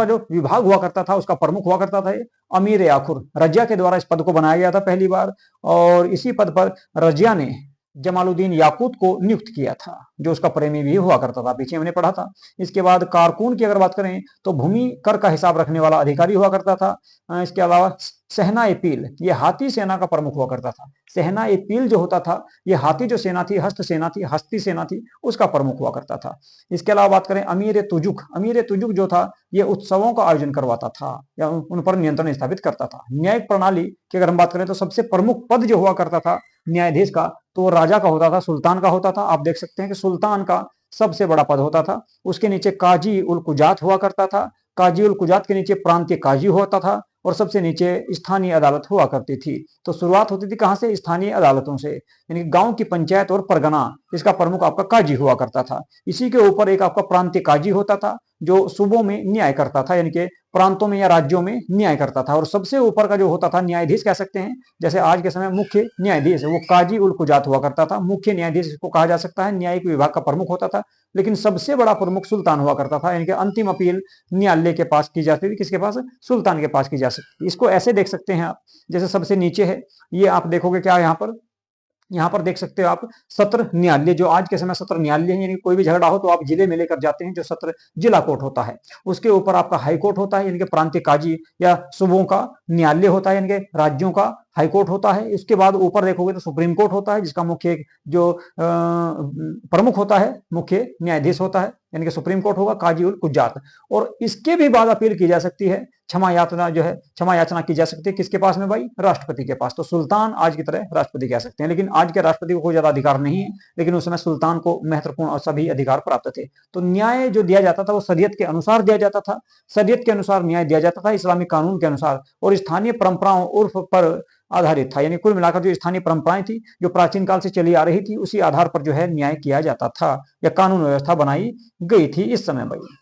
जो विभाग हुआ करता था उसका प्रमुख हुआ करता था। अमीर ए आखुर रजिया के द्वारा इस पद को बनाया गया था पहली बार और इसी पद पर रजिया ने जमालुद्दीन याकूत को नियुक्त किया था, जो उसका प्रेमी भी हुआ करता था, पीछे हमने पढ़ा था। इसके बाद कारकून की अगर बात करें तो भूमि कर का हिसाब रखने वाला अधिकारी हुआ करता था। इसके अलावा सहना ए पील ये हाथी सेना का प्रमुख हुआ करता था। सहना ए पील जो होता था ये हाथी जो सेना थी, हस्त सेना थी, हस्ती सेना थी, उसका प्रमुख हुआ करता था। इसके अलावा बात करें अमीर ए तुजुक, अमीर ए तुजुक जो था ये उत्सवों का आयोजन करवाता था या उन पर नियंत्रण स्थापित करता था। न्यायिक प्रणाली की अगर हम बात करें तो सबसे प्रमुख पद जो हुआ करता था न्यायाधीश का तो राजा का होता था, सुल्तान का होता था। आप देख सकते हैं कि सुल्तान का सबसे बड़ा पद होता था। उसके नीचे काजी उल कुजात हुआ करता था, काजी उल कुजात के नीचे प्रांतीय काजी होता था और सबसे नीचे स्थानीय अदालत हुआ करती थी। तो शुरुआत होती थी कहां से? स्थानीय अदालतों से, यानी गांव की पंचायत और परगना इसका प्रमुख आपका काजी हुआ करता था। इसी के ऊपर एक आपका प्रांतीय काजी होता था जो सूबों में न्याय करता था, यानी कि प्रांतों में या राज्यों में न्याय करता था। और सबसे ऊपर का जो होता था न्यायाधीश कह सकते हैं, जैसे आज के समय मुख्य न्यायाधीश वो काजी उल कुजात हुआ करता था। मुख्य न्यायाधीश इसको कहा जा सकता है, न्यायिक विभाग का प्रमुख होता था। लेकिन सबसे बड़ा प्रमुख सुल्तान हुआ करता था, यानी कि अंतिम अपील न्यायालय के पास की जाती थी, किसके पास? सुल्तान के पास की जा सकती। इसको ऐसे देख सकते हैं आप, जैसे सबसे नीचे है ये आप देखोगे क्या यहाँ पर देख सकते हो आप सत्र न्यायालय, जो आज के समय सत्र न्यायालय है, यानी कोई भी झगड़ा हो तो आप जिले में लेकर जाते हैं, जो सत्र जिला कोर्ट होता है। उसके ऊपर आपका हाई कोर्ट होता है, यानी कि प्रांतीय काजी या सूबों का न्यायालय होता है, यानी कि राज्यों का हाई कोर्ट होता है। इसके बाद ऊपर देखोगे तो सुप्रीम कोर्ट होता है, जिसका मुख्य जो प्रमुख होता है मुख्य न्यायाधीश होता है, यानी कि सुप्रीम कोर्ट होगा काजी उल कुजात। और इसके भी बाद अपील की जा सकती है, क्षमा याचना जो है क्षमा याचना की जा सकती है, किसके पास में भाई? राष्ट्रपति के पास। तो सुल्तान आज की तरह राष्ट्रपति कह सकते हैं, लेकिन आज के राष्ट्रपति को कोई ज्यादा अधिकार नहीं है, लेकिन उस समय सुल्तान को महत्वपूर्ण और सभी अधिकार प्राप्त थे। तो न्याय जो दिया जाता था वो शरीयत के अनुसार दिया जाता था, शरीयत के अनुसार न्याय दिया जाता था, इस्लामिक कानून के अनुसार, और स्थानीय परंपराओं उर्फ पर आधारित था। यानी कुल मिलाकर जो स्थानीय परंपराएं थी जो प्राचीन काल से चली आ रही थी उसी आधार पर जो है न्याय किया जाता था या कानून व्यवस्था बनाई गई थी इस समय भाई।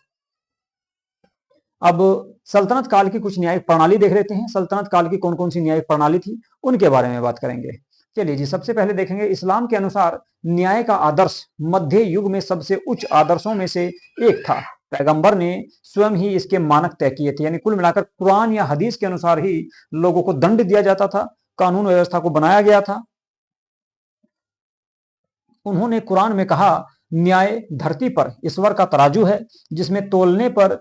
अब सल्तनत काल की कुछ न्यायिक प्रणाली देख लेते हैं। सल्तनत काल की कौन कौन सी न्यायिक प्रणाली थी उनके बारे में बात करेंगे। चलिए जी, सबसे पहले देखेंगे इस्लाम के अनुसार न्याय का आदर्श मध्य युग में सबसे उच्च आदर्शों में से एक था। पैगंबर ने स्वयं ही इसके मानक तय किए थे, यानी कुल मिलाकर कुरान या हदीस के अनुसार ही लोगों को दंड दिया जाता था, कानून व्यवस्था को बनाया गया था। उन्होंने कुरान में कहा, न्याय धरती पर ईश्वर का तराजू है जिसमें तोलने पर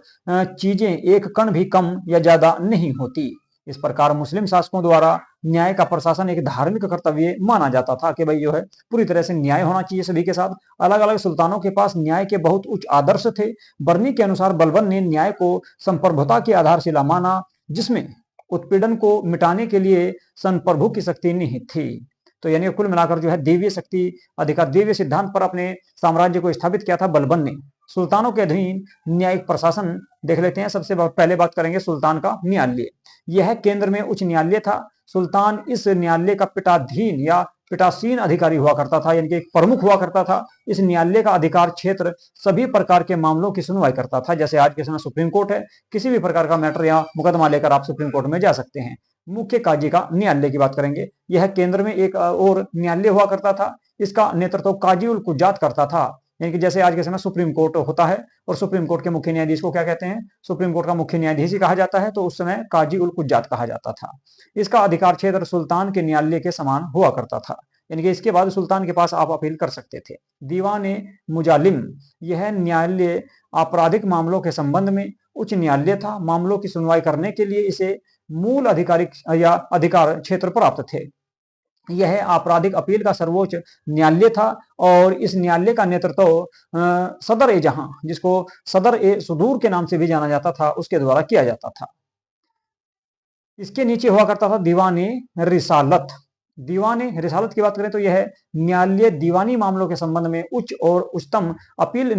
चीजें एक कण भी कम या ज्यादा नहीं होती। इस प्रकार मुस्लिम शासकों द्वारा न्याय का प्रशासन एक धार्मिक कर्तव्य माना जाता था कि भाई जो है पूरी तरह से न्याय होना चाहिए सभी के साथ। अलग अलग सुल्तानों के पास न्याय के बहुत उच्च आदर्श थे। बर्नी के अनुसार बलबन ने न्याय को संप्रभुता की आधारशिला माना, जिसमें उत्पीड़न को मिटाने के लिए संप्रभु की शक्ति निहित थी। तो यानी कुल मिलाकर जो है देवीय शक्ति अधिकार, देवीय सिद्धांत पर अपने साम्राज्य को स्थापित किया था बलबन ने। सुल्तानों के अधीन न्यायिक प्रशासन देख लेते हैं। सबसे पहले बात करेंगे सुल्तान का न्यायालय। यह केंद्र में उच्च न्यायालय था। सुल्तान इस न्यायालय का पिटाधीन या पिटासीन अधिकारी हुआ करता था, यानी कि एक प्रमुख हुआ करता था। इस न्यायालय का अधिकार क्षेत्र सभी प्रकार के मामलों की सुनवाई करता था। जैसे आज के समय सुप्रीम कोर्ट है, किसी भी प्रकार का मैटर या मुकदमा लेकर आप सुप्रीम कोर्ट में जा सकते हैं। मुख्य काजी का न्यायालय की बात करेंगे। यह केंद्र में एक और न्यायालय हुआ करता था। इसका नेतृत्व काजी उल कुज्जात करता था, यानी कि जैसे आज के समय सुप्रीम कोर्ट होता है और सुप्रीम कोर्ट के मुख्य न्यायाधीश को क्या कहते हैं, सुप्रीम कोर्ट का मुख्य न्यायाधीश ही कहा जाता है, तो उस समय काजी उल कुज्जात कहा जाता था। इसका अधिकार क्षेत्र सुल्तान के न्यायालय के समान हुआ करता था, यानी कि इसके बाद सुल्तान के पास आप अपील कर सकते थे। दीवान मुजालिम, यह न्यायालय आपराधिक मामलों के संबंध में उच्च न्यायालय था। मामलों की सुनवाई करने के लिए इसे मूल आधिकारिक या अधिकार क्षेत्र प्राप्त थे। यह आपराधिक अपील का सर्वोच्च न्यायालय था और इस न्यायालय का नेतृत्व सदर ए जहां, जिसको सदर ए सुदूर के नाम से भी जाना जाता था, उसके द्वारा किया जाता था। इसके नीचे हुआ करता था दीवान रिसालत। दीवान रिसालत की बात करें तो यह न्यायालय दीवानी मामलों के संबंध में उच्च और उच्चतम अपील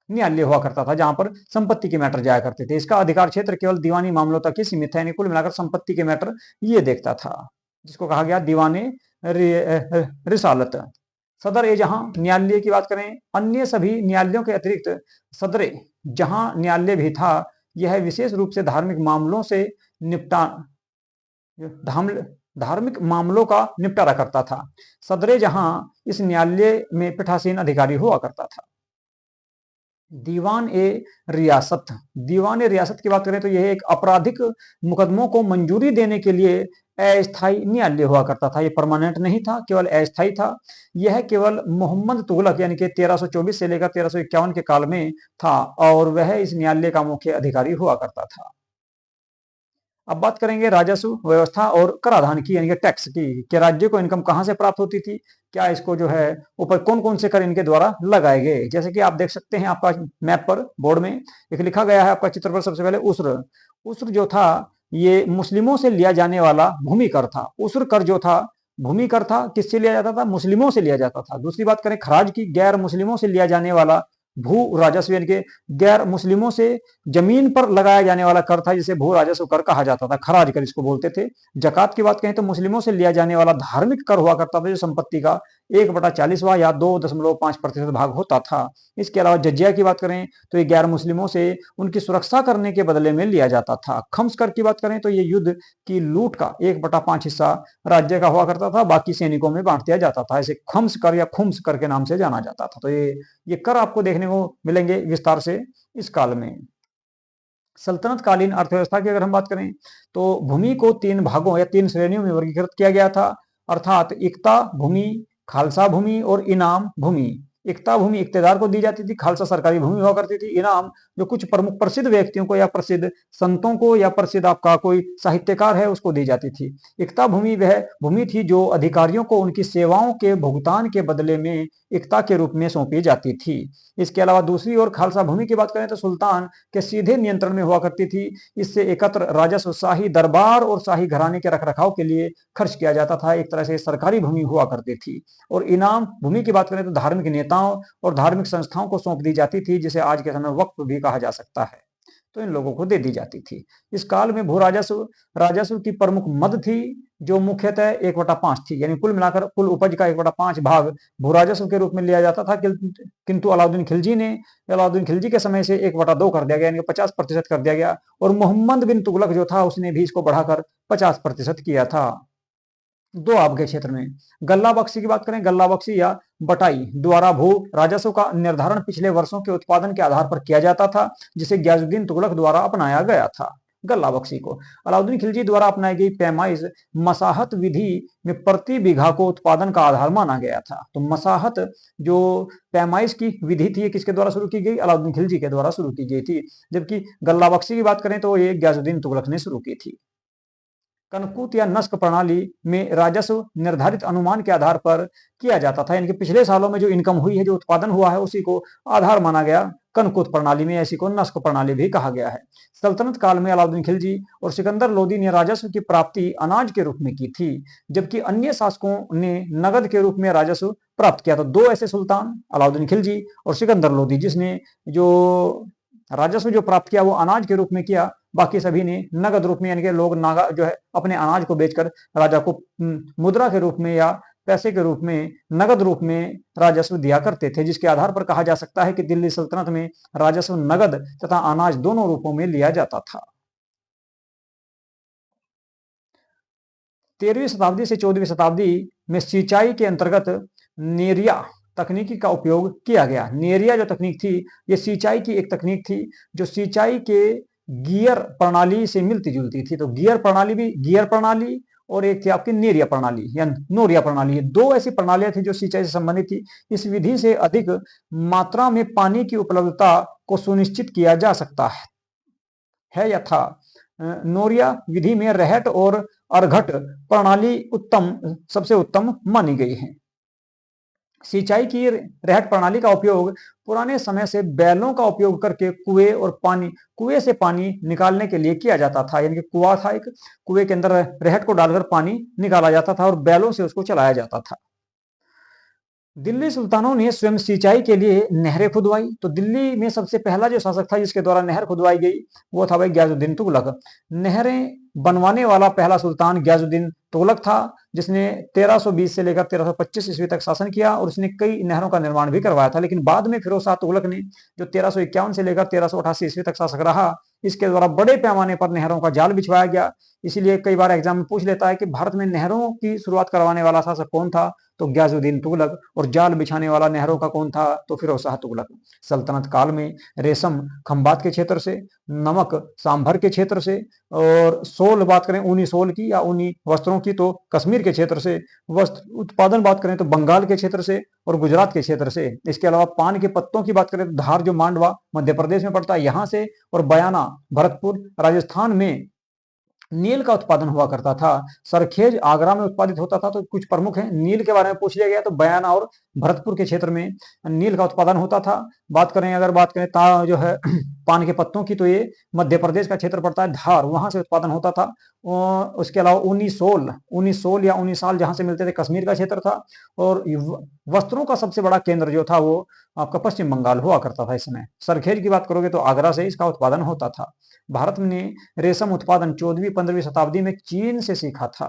न्यायालय हुआ करता था, जहां पर संपत्ति के मैटर जाया करते थे। इसका अधिकार क्षेत्र केवल दीवानी मामलों तक ही सीमित है, यानी कुल मिलाकर संपत्ति के मैटर ये देखता था, जिसको कहा गया दीवाने रिसालत। सदर ए जहां न्यायालय की बात करें, अन्य सभी न्यायालयों के अतिरिक्त सदर ए जहां न्यायालय भी था। यह विशेष रूप से धार्मिक मामलों से निपटा धार्मिक मामलों का निपटारा करता था। सदर ए जहां इस न्यायालय में पीठासीन अधिकारी हुआ करता था। दीवान ए रियासत। दीवान ए रियासत की बात करें तो यह एक आपराधिक मुकदमों को मंजूरी देने के लिए अस्थायी न्यायालय हुआ करता था। यह परमानेंट नहीं था, केवल अस्थायी था। यह केवल मोहम्मद तुगलक यानी कि 1324 से लेकर 1351 के काल में था और वह इस न्यायालय का मुख्य अधिकारी हुआ करता था। अब बात करेंगे राजस्व व्यवस्था और कराधान की, यानी कि टैक्स की, कि राज्य को इनकम कहां से प्राप्त होती थी, क्या इसको जो है ऊपर कौन कौन से कर इनके द्वारा लगाए गए। जैसे कि आप देख सकते हैं आपका मैप पर बोर्ड में एक लिखा गया है आपका चित्र पर। सबसे पहले उसर। उसर जो था ये मुस्लिमों से लिया जाने वाला भूमि कर था। उसर कर जो था भूमि कर था, किससे लिया जाता था, मुस्लिमों से लिया जाता था। दूसरी बात करें खराज की, गैर मुस्लिमों से लिया जाने वाला भू राजस्व, यानी कि गैर मुस्लिमों से जमीन पर लगाया जाने वाला कर था, जिसे भू राजस्व कर कहा जाता था, खराज कर इसको बोलते थे। जकात की बात करें तो मुस्लिमों से लिया जाने वाला धार्मिक कर हुआ करता था, जो संपत्ति का 1/40वां या 2.5% भाग होता था। इसके अलावा जजिया की बात करें तो ये गैर मुस्लिमों से उनकी सुरक्षा करने के बदले में लिया जाता था। खम्स कर की बात करें तो ये युद्ध की लूट का 1/5 हिस्सा राज्य का हुआ करता था, बाकी सैनिकों में बांट दिया जाता था। इसे खम्स कर या खुम्स कर के नाम से जाना जाता था। तो ये कर आपको देखने को मिलेंगे विस्तार से इस काल में। सल्तनत कालीन अर्थव्यवस्था की अगर हम बात करें तो भूमि को 3 भागों या 3 श्रेणियों में वर्गीकृत किया गया था, अर्थात इक्ता भूमि, खालसा भूमि और इनाम भूमि। इक्ता भूमि इक्तेदार को दी जाती थी, खालसा सरकारी भूमि हुआ करती थी, इनाम जो कुछ प्रमुख प्रसिद्ध व्यक्तियों को या प्रसिद्ध संतों को या प्रसिद्ध आपका कोई साहित्यकार है उसको दी जाती थी। इक्ता भूमि वह भूमि थी जो अधिकारियों को उनकी सेवाओं के भुगतान के बदले में इक्ता के रूप में सौंपी जाती थी। इसके अलावा दूसरी ओर खालसा भूमि की बात करें तो सुल्तान के सीधे नियंत्रण में हुआ करती थी। इससे एकत्र राजस्व शाही दरबार और शाही घराने के रखरखाव के लिए खर्च किया जाता था। एक तरह से सरकारी भूमि हुआ करती थी। और इनाम भूमि की बात करें तो धार्मिक नेताओं और धार्मिक संस्थाओं को सौंप दी जाती थी, जिसे आज के समय वक्फ भी कहा जा सकता है, तो इन लोगों को दे दी जाती थी। इस काल में भू राजस्व की प्रमुख मद थी, जो मुख्यतः 1/5 थी, यानी कुल मिलाकर कुल उपज का 1/5 भाग भू राजस्व के रूप में लिया जाता था। किंतु अलाउद्दीन खिलजी के समय से 1/2 कर दिया गया, यानी 50% कर दिया गया। और मोहम्मद बिन तुगलक जो था उसने भी इसको बढ़ाकर 50% किया था। दो आपके क्षेत्र में गल्ला बख्शी की बात करें, गल्ला बख्शी या बटाई द्वारा भू राजस्व का निर्धारण पिछले वर्षों के उत्पादन के आधार पर किया जाता था, जिसे गयासुद्दीन तुगलक द्वारा अपनाया गया था। गल्ला बख्शी को अलाउद्दीन खिलजी द्वारा अपनाई गई पैमाइश मसाहत विधि में प्रति बीघा को उत्पादन का आधार माना गया था। तो मसाहत जो पैमाइश की विधि थी, किसके द्वारा शुरू की गई, अलाउद्दीन खिलजी के द्वारा शुरू की गई थी। जबकि गल्ला बख्शी की बात करें तो ये गयासुद्दीन तुगलक ने शुरू की थी। कनकूट या नस्क प्रणाली में राजस्व निर्धारित अनुमान के आधार पर किया जाता था, यानी कि पिछले सालों में जो इनकम हुई है, जो उत्पादन हुआ है, उसी को आधार माना गया। कनकूट प्रणाली में ऐसी को नस्क प्रणाली भी कहा गया है। सल्तनत काल में अलाउद्दीन खिलजी और सिकंदर लोदी ने राजस्व की प्राप्ति अनाज के रूप में की थी, जबकि अन्य शासकों ने नगद के रूप में राजस्व प्राप्त किया। तो दो ऐसे सुल्तान, अलाउद्दीन खिलजी और सिकंदर लोदी, जिसने जो राजस्व जो प्राप्त किया वो अनाज के रूप में किया, बाकी सभी ने नगद रूप में, यानी कि लोग नागा जो है अपने अनाज को बेचकर राजा को मुद्रा के रूप में या पैसे के रूप में, नगद रूप में राजस्व दिया करते थे, जिसके आधार पर कहा जा सकता है कि दिल्ली सल्तनत में राजस्व नगद तथा अनाज दोनों रूपों में लिया जाता था। 13वीं शताब्दी से 14वीं शताब्दी में सिंचाई के अंतर्गत नेरिया तकनीकी का उपयोग किया गया। नेरिया जो तकनीक थी, ये सिंचाई की एक तकनीक थी जो सिंचाई के गियर प्रणाली से मिलती जुलती थी। तो गियर प्रणाली और एक थी आपकी नेरिया प्रणाली या नोरिया प्रणाली, दो ऐसी प्रणालियां थी जो सिंचाई से संबंधित थी। इस विधि से अधिक मात्रा में पानी की उपलब्धता को सुनिश्चित किया जा सकता है या था। नोरिया विधि में रहट और अर्घट प्रणाली सबसे उत्तम मानी गई है। सिंचाई की रहट प्रणाली का उपयोग पुराने समय से बैलों का उपयोग करके कुएं से पानी निकालने के लिए किया जाता था, यानी कि कुआं था एक, कुएं के अंदर रहट को डालकर पानी निकाला जाता था और बैलों से उसको चलाया जाता था। दिल्ली सुल्तानों ने स्वयं सिंचाई के लिए नहरें खुदवाई। तो दिल्ली में सबसे पहला जो शासक था जिसके द्वारा नहर खुदवाई गई वो था भाई ग्याजुद्दीन तुगलक। नहरें बनवाने वाला पहला सुल्तान ग्याजुद्दीन तुगलक था, जिसने 1320 से लेकर 1325 ईस्वी तक शासन किया और उसने कई नहरों का निर्माण भी करवाया था। लेकिन बाद में फिरोज शाह तुगलक ने, जो 1351 से लेकर 1388 ईस्वी तक शासक रहा, इसके द्वारा बड़े पैमाने पर नहरों का जाल बिछवाया गया। इसीलिए कई बार एग्जाम में पूछ लेता है कि भारत में नहरों की शुरुआत करवाने वाला शासक कौन था, तो ग्याजुद्दीन तुगलक, और जाल बिछाने वाला नहरों का कौन था, तो फिरोज शाह तुगलक। सल्तनत काल में रेशम खंबात के क्षेत्र से, नमक सांभर के क्षेत्र से, और सोल बात करें ऊनी सोल की या ऊनी वस्त्रों की तो कश्मीर के क्षेत्र से, वस्त्र उत्पादन बात करें तो बंगाल के क्षेत्र से और गुजरात के क्षेत्र से। इसके अलावा पान के पत्तों की बात करें तो धार जो मांडवा मध्य प्रदेश में पड़ता है यहाँ से, और बयाना भरतपुर राजस्थान में नील का उत्पादन हुआ करता था। सरखेज आगरा में उत्पादित होता था। तो कुछ प्रमुख हैं, नील के बारे में पूछ लिया गया तो बयाना और भरतपुर के क्षेत्र में नील का उत्पादन होता था। अगर बात करें जो है पान के पत्तों की, तो ये मध्य प्रदेश का क्षेत्र पड़ता है, धार, वहां से उत्पादन होता था। और उसके अलावा ऊनी सोल या ऊनी साल जहां से मिलते थे, कश्मीर का क्षेत्र था। और वस्त्रों का सबसे बड़ा केंद्र जो था वो आपका पश्चिम बंगाल हुआ करता था। इसमें सरखेज की बात करोगे तो आगरा से इसका उत्पादन होता था। भारत ने रेशम उत्पादन 14वीं-15वीं शताब्दी में चीन से सीखा था।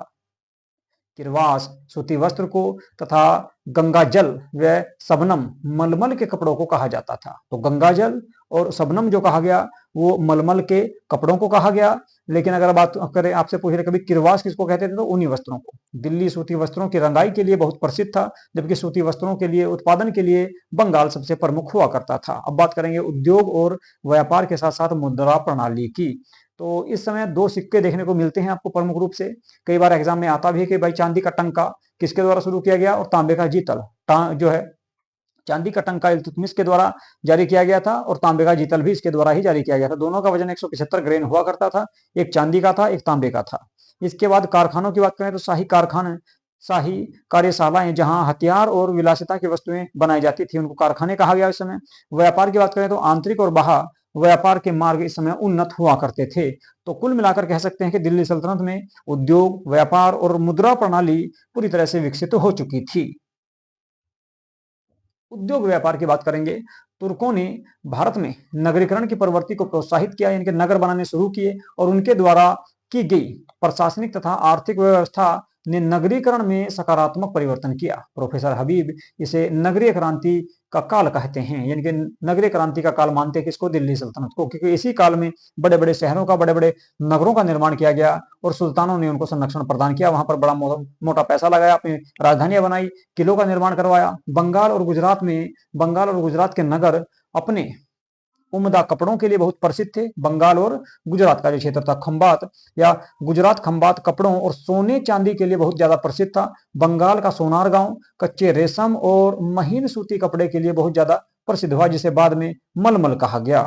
किरवास सूती वस्त्र को तथा गंगाजल व सबनम मलमल के कपड़ों को कहा जाता था। तो गंगाजल और सबनम जो कहा गया वो मलमल के कपड़ों को कहा गया। लेकिन अगर बात करें, आपसे पूछ रहे कभी किरवास किसको कहते थे, तो ऊनी वस्त्रों को। दिल्ली सूती वस्त्रों की रंगाई के लिए बहुत प्रसिद्ध था, जबकि सूती वस्त्रों के लिए उत्पादन के लिए बंगाल सबसे प्रमुख हुआ करता था। अब बात करेंगे उद्योग और व्यापार के साथ साथ मुद्रा प्रणाली की। तो इस समय दो सिक्के देखने को मिलते हैं आपको प्रमुख रूप से। कई बार एग्जाम में आता भी है कि भाई चांदी का टंका किसके द्वारा शुरू किया गया, और तांबे का जीतल जो है, चांदी का टंका इल्तुतमिश के द्वारा जारी किया गया था और तांबे का जीतल भी इसके द्वारा ही जारी किया गया था। दोनों का वजन 175 ग्रेन हुआ करता था, एक चांदी का था, एक तांबे का था। इसके बाद कारखानों की बात करें तो शाही कार्यशालाएं जहां हथियार और विलासिता की वस्तुएं बनाई जाती थी, उनको कारखाने कहा गया उस समय। व्यापार की बात करें तो आंतरिक और बाह्य व्यापार के मार्ग इस समय उन्नत हुआ करते थे। तो कुल मिलाकर कह सकते हैं कि दिल्ली सल्तनत में उद्योग, व्यापार और मुद्रा प्रणाली पूरी तरह से विकसित हो चुकी थी। उद्योग व्यापार की बात करेंगे, तुर्कों ने भारत में नगरीकरण की प्रवृत्ति को प्रोत्साहित किया, यानी कि नगर बनाने शुरू किए, और उनके द्वारा की गई प्रशासनिक तथा आर्थिक व्यवस्था ने नगरीकरण में सकारात्मक परिवर्तन किया। प्रोफेसर हबीब इसे नगरीय क्रांति का काल कहते हैं, यानी कि नगरीय क्रांति का काल मानते हैं किसको, दिल्ली सल्तनत को, क्योंकि इसी काल में बड़े बड़े शहरों का, बड़े बड़े नगरों का निर्माण किया गया और सुल्तानों ने उनको संरक्षण प्रदान किया। वहां पर बड़ा मोटा पैसा लगाया, अपनी राजधानियां बनाई, किलों का निर्माण करवाया। बंगाल और गुजरात के नगर अपने उम्दा कपड़ों के लिए बहुत प्रसिद्ध थे। बंगाल और गुजरात का जो क्षेत्र था, खंबात या गुजरात खंबात कपड़ों और सोने चांदी के लिए बहुत ज्यादा प्रसिद्ध था। बंगाल का सोनार गांव कच्चे रेशम और महीन सूती कपड़े के लिए बहुत ज्यादा प्रसिद्ध हुआ, जिसे बाद में मलमल कहा गया।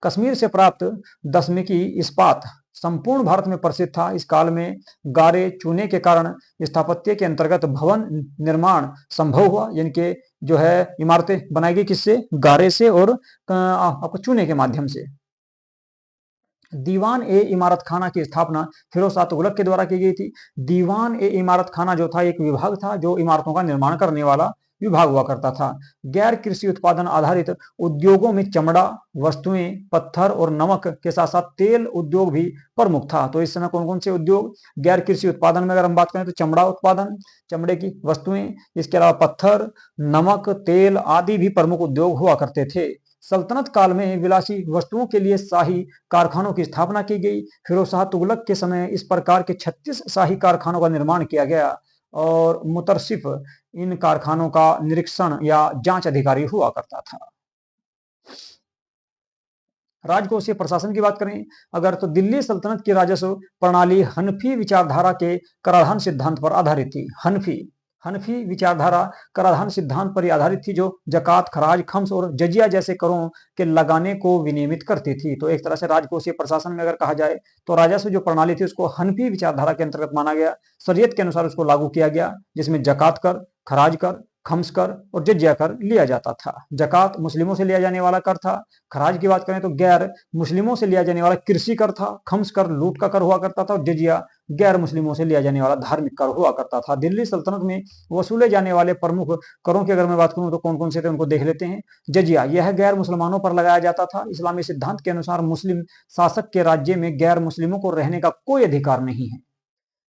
कश्मीर से प्राप्त दशमिकी इस्पात संपूर्ण भारत में प्रसिद्ध था। इस काल में गारे चूने के कारण स्थापत्य के अंतर्गत भवन निर्माण संभव हुआ, यानी कि जो है इमारतें बनाई गई किससे? गारे से और आपको चूने के माध्यम से। दीवान ए इमारत खाना की स्थापना फिरोज शाह तुगलक के द्वारा की गई थी। दीवान ए इमारत खाना जो था एक विभाग था जो इमारतों का निर्माण करने वाला विभाग हुआ करता था। गैर कृषि उत्पादन आधारित उद्योगों में चमड़ा वस्तुएं, पत्थर और नमक के साथ साथ तेल उद्योग भी प्रमुख था। तो इस समय कौन कौन से उद्योग? गैर कृषि उत्पादन में अगर हम बात करें तो चमड़ा उत्पादन, चमड़े की वस्तुएं, इसके अलावा पत्थर, नमक, तेल आदि भी प्रमुख उद्योग हुआ करते थे। सल्तनत काल में विलासी वस्तुओं के लिए शाही कारखानों की स्थापना की गई। फिरोज शाह तुगलक के समय इस प्रकार के 36 शाही कारखानों का निर्माण किया गया और मुतरसिफ इन कारखानों का निरीक्षण या जांच अधिकारी हुआ करता था। राजकोषीय प्रशासन की बात करें अगर तो दिल्ली सल्तनत की राजस्व प्रणाली हनफी विचारधारा के कराधान सिद्धांत पर आधारित थी। हनफी विचारधारा कराधान सिद्धांत पर आधारित थी जो जकात, खराज, खम्स और जजिया जैसे करों के लगाने को विनियमित करती थी। तो एक तरह से राजकोषीय प्रशासन में अगर कहा जाए तो राजस्व जो प्रणाली थी उसको हनफी विचारधारा के अंतर्गत माना गया, शरीयत के अनुसार उसको लागू किया गया, जिसमें जकात कर, खराज कर, खम्स कर और जजिया कर लिया जाता था। जकात मुस्लिमों से लिया जाने वाला कर था। खराज की बात करें तो गैर मुस्लिमों से लिया जाने वाला कृषि कर था। खम्स कर लूट का कर हुआ करता था और जजिया गैर मुस्लिमों से लिया जाने वाला धार्मिक कर हुआ करता था। दिल्ली सल्तनत में वसूले जाने वाले प्रमुख करों की अगर मैं बात करूं तो कौन कौन से थे उनको देख लेते हैं। जजिया यह गैर मुसलमानों पर लगाया जाता था। इस्लामी सिद्धांत के अनुसार मुस्लिम शासक के राज्य में गैर मुस्लिमों को रहने का कोई अधिकार नहीं है।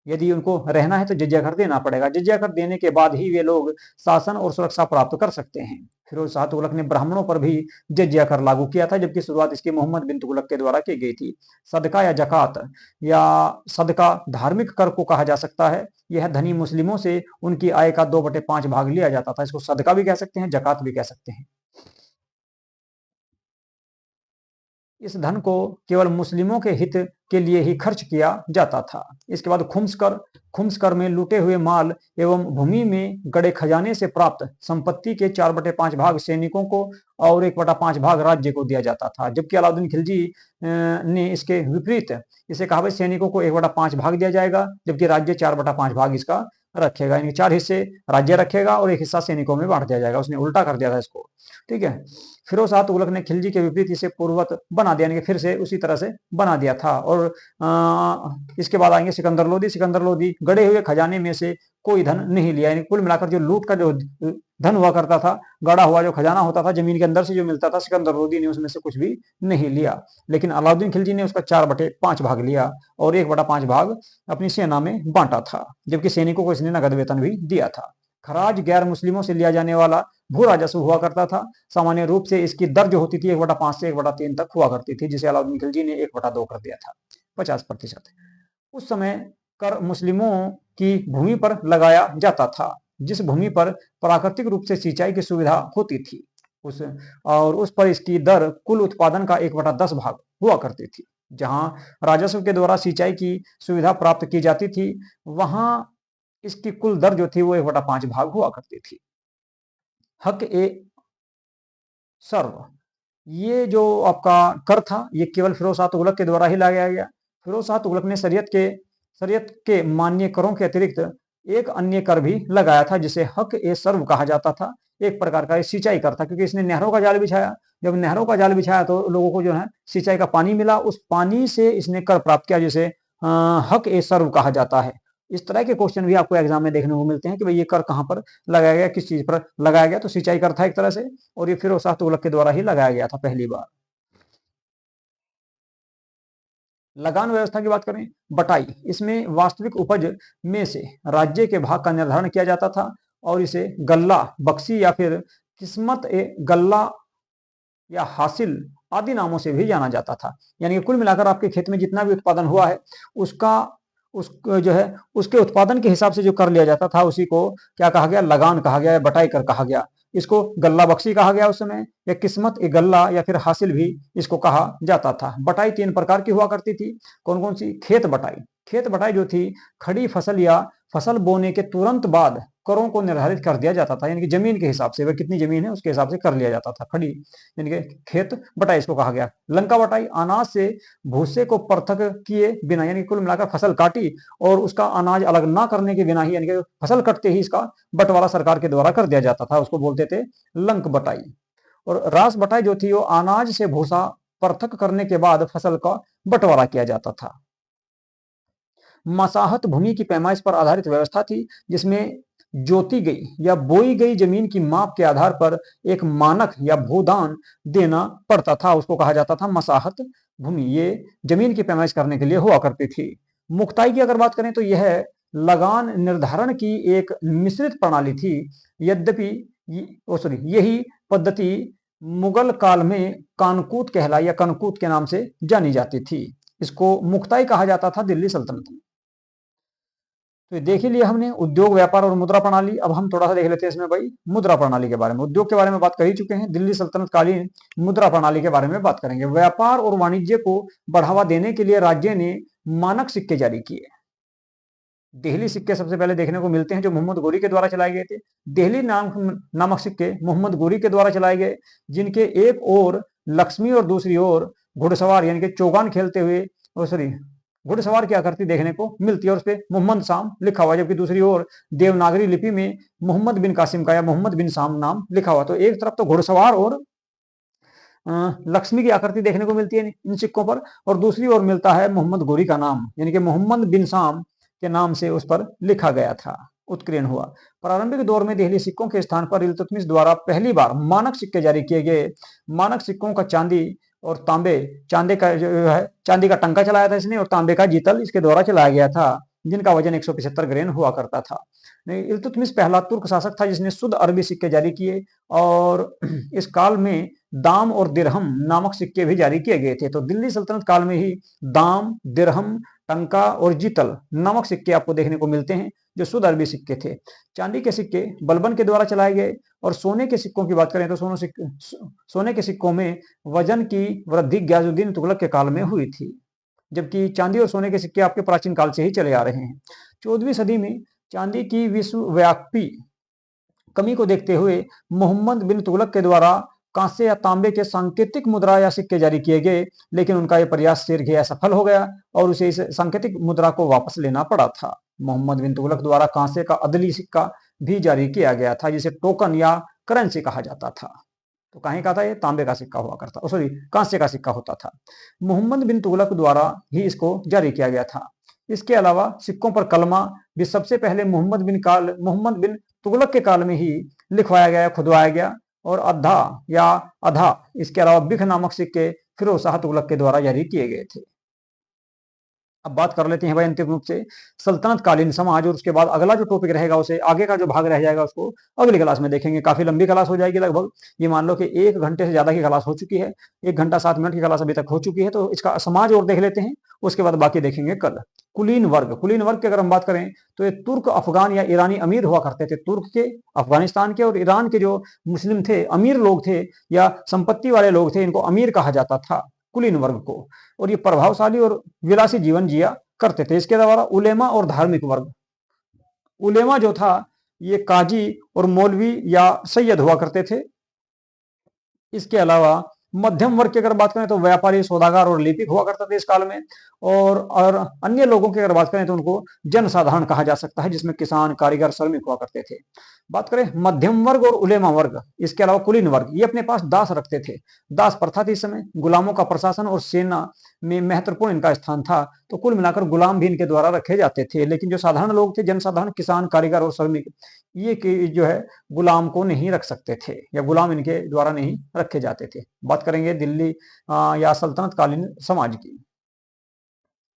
यदि उनको रहना है तो जजिया कर देना पड़ेगा। जजिया कर देने के बाद ही वे लोग शासन और सुरक्षा प्राप्त कर सकते हैं। फिरोज शाह तुगलक ने ब्राह्मणों पर भी जजिया कर लागू किया था, जबकि शुरुआत इसकी मोहम्मद बिन तुगलक के द्वारा की गई थी। सदका या जकात या सदका धार्मिक कर को कहा जा सकता है। यह धनी मुस्लिमों से उनकी आय का 2/5 भाग लिया जाता था। इसको सदका भी कह सकते हैं, जकात भी कह सकते हैं। इस धन को केवल मुस्लिमों के हित के लिए ही खर्च किया जाता था। इसके बाद खुम्स कर में लूटे हुए माल एवं भूमि में गड़े खजाने से प्राप्त संपत्ति के 4/5 भाग सैनिकों को और 1/5 भाग राज्य को दिया जाता था। जबकि अलाउद्दीन खिलजी ने इसके विपरीत इसे कहा भाई सैनिकों को 1/5 भाग दिया जाएगा, जबकि राज्य 4/5 भाग इसका रखेगा। यानी 4 हिस्से राज्य रखेगा और 1 हिस्सा सैनिकों में बांट दिया जाएगा। उसने उल्टा कर दिया था इसको, ठीक है। फिरोज शाह तुगलक ने खिलजी के विपरीत इसे पूर्ववत बना दिया, यानी कि फिर से उसी तरह से बना दिया था। और इसके बाद आएंगे सिकंदर लोदी। सिकंदर लोदी गड़े हुए खजाने में से कोई धन नहीं लिया, यानी कुल मिलाकर जो लूट का जो धन हुआ करता था, गड़ा हुआ जो खजाना होता था जमीन के अंदर से जो मिलता था, सिकंदर लोदी ने उसमें से कुछ भी नहीं लिया। लेकिन अलाउद्दीन खिलजी ने उसका 4/5 भाग लिया और 1/5 भाग अपनी सेना में बांटा था, जबकि सैनिकों को इसने नगद वेतन भी दिया था। खराज गैर मुस्लिमों से लिया जाने वाला भू राजस्व हुआ करता था। सामान्य रूप से इसकी दर जो होती थी 1/5 से 1/3 तक हुआ करती थी, जिसे अलाउद्दीन खिलजी ने 1/2 कर दिया था, 50%। उस समय कर मुस्लिमों की भूमि पर लगाया जाता था जिस भूमि पर प्राकृतिक रूप से सिंचाई की सुविधा होती थी उस पर इसकी दर कुल उत्पादन का 1/10 भाग हुआ करती थी। जहां राजस्व के द्वारा सिंचाई की सुविधा प्राप्त की जाती थी वहां इसकी कुल दर जो थी वो 1/5 भाग हुआ करती थी। हक ए सर्व, ये जो आपका कर था ये केवल फिरोज शाह तुगलक के द्वारा ही लगाया गया। फिरोज शाह तुगलक ने शरीयत के मान्य करों के अतिरिक्त एक अन्य कर भी लगाया था जिसे हक ए सर्व कहा जाता था। एक प्रकार का सिंचाई कर था, क्योंकि इसने नहरों का जाल बिछाया। जब नहरों का जाल बिछाया तो लोगों को जो है सिंचाई का पानी मिला, उस पानी से इसने कर प्राप्त किया, जिसे हक ए सर्व कहा जाता है। इस तरह के क्वेश्चन भी आपको एग्जाम में देखने को मिलते हैं कि भाई ये कर कहां पर लगाया गया, किस चीज पर लगाया गया। तो सिंचाई कर था एक तरह से, और ये फिरोज शाह तुगलक के द्वारा ही लगाया गया था पहली बार। लगान व्यवस्था की बात करें, बटाई, इसमें वास्तविक उपज में से राज्य के भाग का निर्धारण किया जाता था और इसे गल्ला, बक्सी या फिर किस्मत ए गल्ला या हासिल आदि नामों से भी जाना जाता था। यानी कि कुल मिलाकर आपके खेत में जितना भी उत्पादन हुआ है उसका उस जो है उसके उत्पादन के हिसाब से जो कर लिया जाता था उसी को क्या कहा गया, लगान कहा गया, बटाई कर कहा गया। इसको गल्ला बख्शी कहा गया उस समय, या किस्मत ए गल्ला या फिर हासिल भी इसको कहा जाता था। बटाई 3 प्रकार की हुआ करती थी। कौन कौन सी? खेत बटाई जो थी खड़ी फसल या फसल बोने के तुरंत बाद करों को निर्धारित कर दिया जाता था, यानी कि जमीन के हिसाब से, वह कितनी जमीन है उसके हिसाब से कर लिया जाता था। खड़ी यानी कि खेत बटाई इसको कहा गया। लंका बटाई, अनाज से भूसे को पृथक किए बिना, यानी कुल मिलाकर फसल काटी और उसका अनाज अलग ना करने के बिना ही, यानी कि फसल कटते ही इसका बंटवारा सरकार के द्वारा कर दिया जाता था, उसको बोलते थे लंक बटाई। और रास बटाई जो थी वो अनाज से भूसा पृथक करने के बाद फसल का बंटवारा किया जाता था। मसाहत भूमि की पैमाइश पर आधारित व्यवस्था थी, जिसमें जोती गई या बोई गई जमीन की माप के आधार पर एक मानक या भूदान देना पड़ता था, उसको कहा जाता था मसाहत भूमि। ये जमीन की पैमाइश करने के लिए हुआ करती थी। मुक्ताई की अगर बात करें तो यह लगान निर्धारण की एक मिश्रित प्रणाली थी। यद्यपि यही पद्धति मुगल काल में कानकूत कहलाई या कनकूत के नाम से जानी जाती थी। इसको मुक्ताई कहा जाता था दिल्ली सल्तनत में। तो देख ही लिया हमने उद्योग, व्यापार और मुद्रा प्रणाली। अब हम थोड़ा सा देख लेते हैं इसमें भाई मुद्रा प्रणाली के बारे में। उद्योग के बारे में बात कर ही चुके हैं, दिल्ली सल्तनत कालीन मुद्रा प्रणाली के बारे में बात करेंगे। व्यापार और वाणिज्य को बढ़ावा देने के लिए राज्य ने मानक सिक्के जारी किए। देहली सिक्के सबसे पहले देखने को मिलते हैं, जो मोहम्मद गोरी के द्वारा चलाए गए थे। देहली नामक सिक्के मोहम्मद गोरी के द्वारा चलाए गए, जिनके एक ओर लक्ष्मी और दूसरी ओर घुड़सवार यानी कि चौगान खेलते हुए, सॉरी घुड़सवार की आकृति देखने को मिलती है और उस पर मोहम्मद शाम लिखा हुआ, जबकि दूसरी ओर देवनागरी लिपि में मोहम्मद बिन कासिम का या मोहम्मद बिन शाम नाम लिखा हुआ। तो एक तरफ तो घुड़सवार और लक्ष्मी की आकृति देखने को मिलती है इन सिक्कों पर, और दूसरी ओर मिलता है मोहम्मद गोरी का नाम, यानी कि मोहम्मद बिन शाम के नाम से उस पर लिखा गया था, उत्कीर्ण हुआ। प्रारंभिक दौर में देहली सिक्कों के स्थान पर इल्तुतमिश द्वारा पहली बार मानक सिक्के जारी किए गए। मानक सिक्कों का चांदी और तांबे, चांदी का जो है चांदी का टंका चलाया था इसने, और तांबे का जीतल इसके द्वारा चलाया गया था, जिनका वजन 175 ग्रेन हुआ करता था। इल्तुतमिश पहला तुर्क शासक था जिसने शुद्ध अरबी सिक्के जारी किए, और इस काल में दाम और दिरहम नामक सिक्के भी जारी किए गए थे। तो दिल्ली सल्तनत काल में ही दाम, दिरहम, टंका और जीतल नामक सिक्के आपको देखने को मिलते हैं, जो शुद्ध अरबी सिक्के थे। चांदी के सिक्के बलबन के द्वारा चलाए गए, और सोने के सिक्कों की बात करें तो सोने के सिक्कों में वजन की वृद्धि गयासुद्दीन तुगलक के काल में हुई थी, जबकि चांदी और सोने के सिक्के आपके प्राचीन काल से ही चले आ रहे हैं। 14वीं सदी में चांदी की विश्वव्यापी कमी को देखते हुए मोहम्मद बिन तुगलक के द्वारा कांसे या तांबे के सांकेतिक मुद्रा या सिक्के जारी किए गए, लेकिन उनका यह प्रयास शीघ्र असफल हो गया और उसे इस सांकेतिक मुद्रा को वापस लेना पड़ा था। मोहम्मद बिन तुगलक द्वारा कांसे का अदली सिक्का भी जारी किया गया था, जिसे टोकन या करेंसी कहा जाता था। तो कहीं का था, ये तांबे का सिक्का हुआ करता, सॉरी कांसे का सिक्का होता था। मोहम्मद बिन तुगलक द्वारा ही इसको जारी किया गया था। इसके अलावा सिक्कों पर कलमा भी सबसे पहले मोहम्मद बिन तुगलक के काल में ही लिखवाया गया, खुदवाया गया, और अधा इसके अलावा बिख नामक सिक्के फिरोज शाह तुगलक के द्वारा जारी किए गए थे। अब बात कर लेते हैं भाई अंतिम रूप से सल्तनत कालीन समाज, और उसके बाद अगला जो टॉपिक रहेगा उसे आगे का जो भाग रह जाएगा उसको अगली क्लास में देखेंगे। काफी लंबी क्लास हो जाएगी, लगभग ये मान लो कि 1 घंटे से ज्यादा की क्लास हो चुकी है। 1 घंटा 7 मिनट की क्लास अभी तक हो चुकी है। तो इसका समाज और देख लेते हैं, उसके बाद बाकी देखेंगे कल। कुलीन वर्ग की अगर हम बात करें तो ये तुर्क, अफगान या ईरानी अमीर हुआ करते थे। तुर्क के, अफगानिस्तान के और ईरान के जो मुस्लिम थे, अमीर लोग थे या संपत्ति वाले लोग थे, इनको अमीर कहा जाता था, कुलीन वर्ग को। और ये प्रभावशाली और विलासी जीवन जिया करते थे। इसके द्वारा उलेमा और धार्मिक वर्ग, उलेमा जो था ये काजी और मौलवी या सैयद हुआ करते थे। इसके अलावा मध्यम वर्ग की अगर बात करें तो व्यापारी, सौदागर और लिपिक हुआ करता था इस काल में। और अन्य लोगों की अगर बात करें तो उनको जनसाधारण कहा जा सकता है, जिसमें किसान, कारीगर, श्रमिक हुआ करते थे। बात करें मध्यम वर्ग और उलेमा वर्ग, इसके अलावा कुलीन वर्ग, ये अपने पास दास रखते थे। दास प्रथा थी इस समय। गुलामों का प्रशासन और सेना में महत्वपूर्ण इनका स्थान था। तो कुल मिलाकर गुलाम भी इनके द्वारा रखे जाते थे, लेकिन जो साधारण लोग थे, जनसाधारण, किसान, कारीगर और श्रमिक, ये जो है गुलाम को नहीं रख सकते थे, या गुलाम इनके द्वारा नहीं रखे जाते थे। बात करेंगे दिल्ली या सल्तनत कालीन समाज की।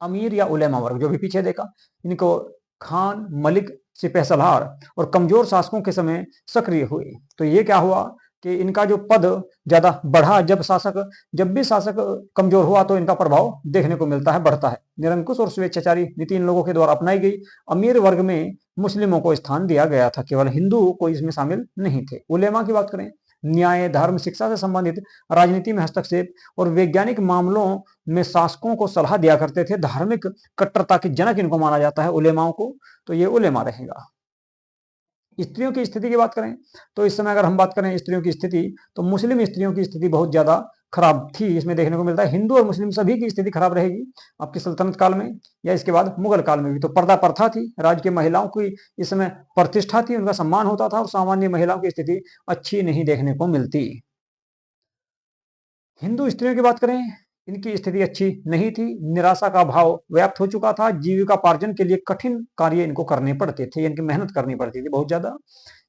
अमीर या उलेमा वर्ग, जो भी पीछे देखा, इनको खान, मलिक, सिपहसलार और कमजोर शासकों के समय सक्रिय हुए। तो ये क्या हुआ कि इनका जो पद ज्यादा बढ़ा, जब भी शासक कमजोर हुआ तो इनका प्रभाव देखने को मिलता है, बढ़ता है। निरंकुश और स्वेच्छाचारी नीति इन लोगों के द्वारा अपनाई गई। अमीर वर्ग में मुस्लिमों को स्थान दिया गया था, केवल हिंदू कोई इसमें शामिल नहीं थे। उलेमा की बात करें, न्याय, धर्म, शिक्षा से संबंधित, राजनीति में हस्तक्षेप और वैज्ञानिक मामलों में शासकों को सलाह दिया करते थे। धार्मिक कट्टरता के जनक इनको माना जाता है, उलेमाओं को। तो ये उलेमा रहेगा। स्त्रियों की स्थिति की बात करें तो इस समय अगर हम बात करें स्त्रियों की स्थिति, तो मुस्लिम स्त्रियों की स्थिति बहुत ज्यादा खराब थी, इसमें देखने को मिलता है। हिंदू और मुस्लिम सभी की स्थिति खराब रहेगी आपकी सल्तनत काल में, या इसके बाद मुगल काल में भी। तो पर्दा प्रथा थी, राज्य की महिलाओं की इस समय प्रतिष्ठा थी, उनका सम्मान होता था, और सामान्य महिलाओं की स्थिति अच्छी नहीं देखने को मिलती। हिंदू स्त्रियों की बात करें, इनकी स्थिति अच्छी नहीं थी, निराशा का भाव व्याप्त हो चुका था, जीविकापार्जन के लिए कठिन कार्य इनको करने पड़ते थे, इनकी मेहनत करनी पड़ती थी बहुत ज्यादा।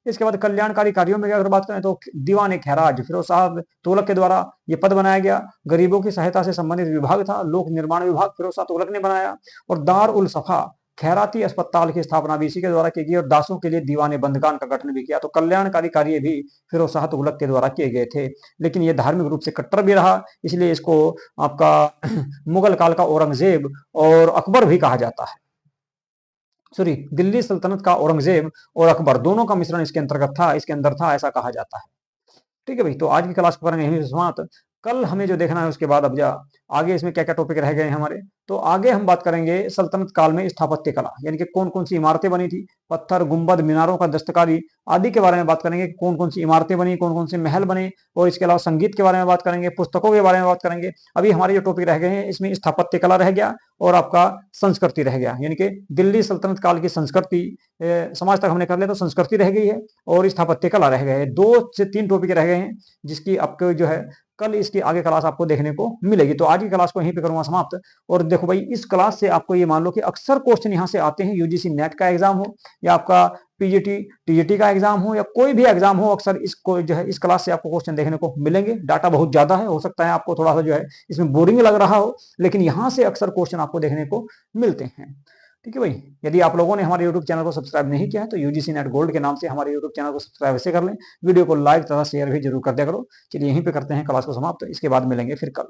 इसके बाद कल्याणकारी कार्यों में अगर बात करें तो दीवान खैराज फिरोज शाह तुगलक के द्वारा ये पद बनाया गया। गरीबों की सहायता से संबंधित विभाग था, लोक निर्माण विभाग फिरोज शाह तुगलक ने बनाया। और दार उल सफा खैराती अस्पताल की स्थापना भी इसी के द्वारा की गई, और दासों के लिए दीवाने बंदगान का गठन भी किया। तो कल्याणकारी कार्य भी फिरोज शाह तुगलक के द्वारा किए गए थे, लेकिन ये धार्मिक रूप से कट्टर भी रहा, इसलिए इसको आपका मुगल काल का औरंगजेब और अकबर भी कहा जाता है। सॉरी, दिल्ली सल्तनत का औरंगजेब और अकबर दोनों का मिश्रण इसके अंतर्गत था, इसके अंदर था, ऐसा कहा जाता है। ठीक है भाई, तो आज की क्लास को करेंगे यहीं से समाप्त। कल हमें जो देखना है उसके बाद अब जा आगे इसमें क्या क्या टॉपिक रह गए हैं हमारे, तो आगे हम बात करेंगे सल्तनत काल में स्थापत्य कला, यानी कि कौन कौन सी इमारतें बनी थी, पत्थर गुंबद मीनारों का दस्तकारी आदि के बारे में बात करेंगे, कौन कौन सी इमारतें बनी, कौन कौन से महल बने, और इसके अलावा संगीत के बारे में बात करेंगे, पुस्तकों के बारे में बात करेंगे। अभी हमारे जो टॉपिक रह गए हैं इसमें स्थापत्य कला रह गया और आपका संस्कृति रह गया, यानी कि दिल्ली सल्तनत काल की संस्कृति समाज तक हमने कर लिया, तो संस्कृति रह गई है और स्थापत्य कला रह गए हैं। 2 से 3 टॉपिक रह गए हैं, जिसकी आपको जो है कल इसकी आगे क्लास आपको देखने को मिलेगी। तो आज की क्लास को यहीं पे करूंगा समाप्त। और देखो भाई, इस क्लास से आपको ये मान लो कि अक्सर क्वेश्चन यहाँ से आते हैं, यूजीसी नेट का एग्जाम हो या आपका पीजीटी टीजीटी का एग्जाम हो या कोई भी एग्जाम हो, अक्सर इसको जो है इस क्लास से आपको क्वेश्चन देखने को मिलेंगे। डाटा बहुत ज्यादा है, हो सकता है आपको थोड़ा सा जो है इसमें बोरिंग लग रहा हो, लेकिन यहाँ से अक्सर क्वेश्चन आपको देखने को मिलते हैं। ठीक है भाई, यदि आप लोगों ने हमारे YouTube चैनल को सब्सक्राइब नहीं किया है तो यूजीसी नेट गोल्ड के नाम से हमारे YouTube चैनल को सब्सक्राइब ऐसे कर लें, वीडियो को लाइक तथा शेयर भी जरूर कर दिया करो। चलिए यहीं पे करते हैं क्लास को समाप्त, इसके बाद मिलेंगे फिर कल।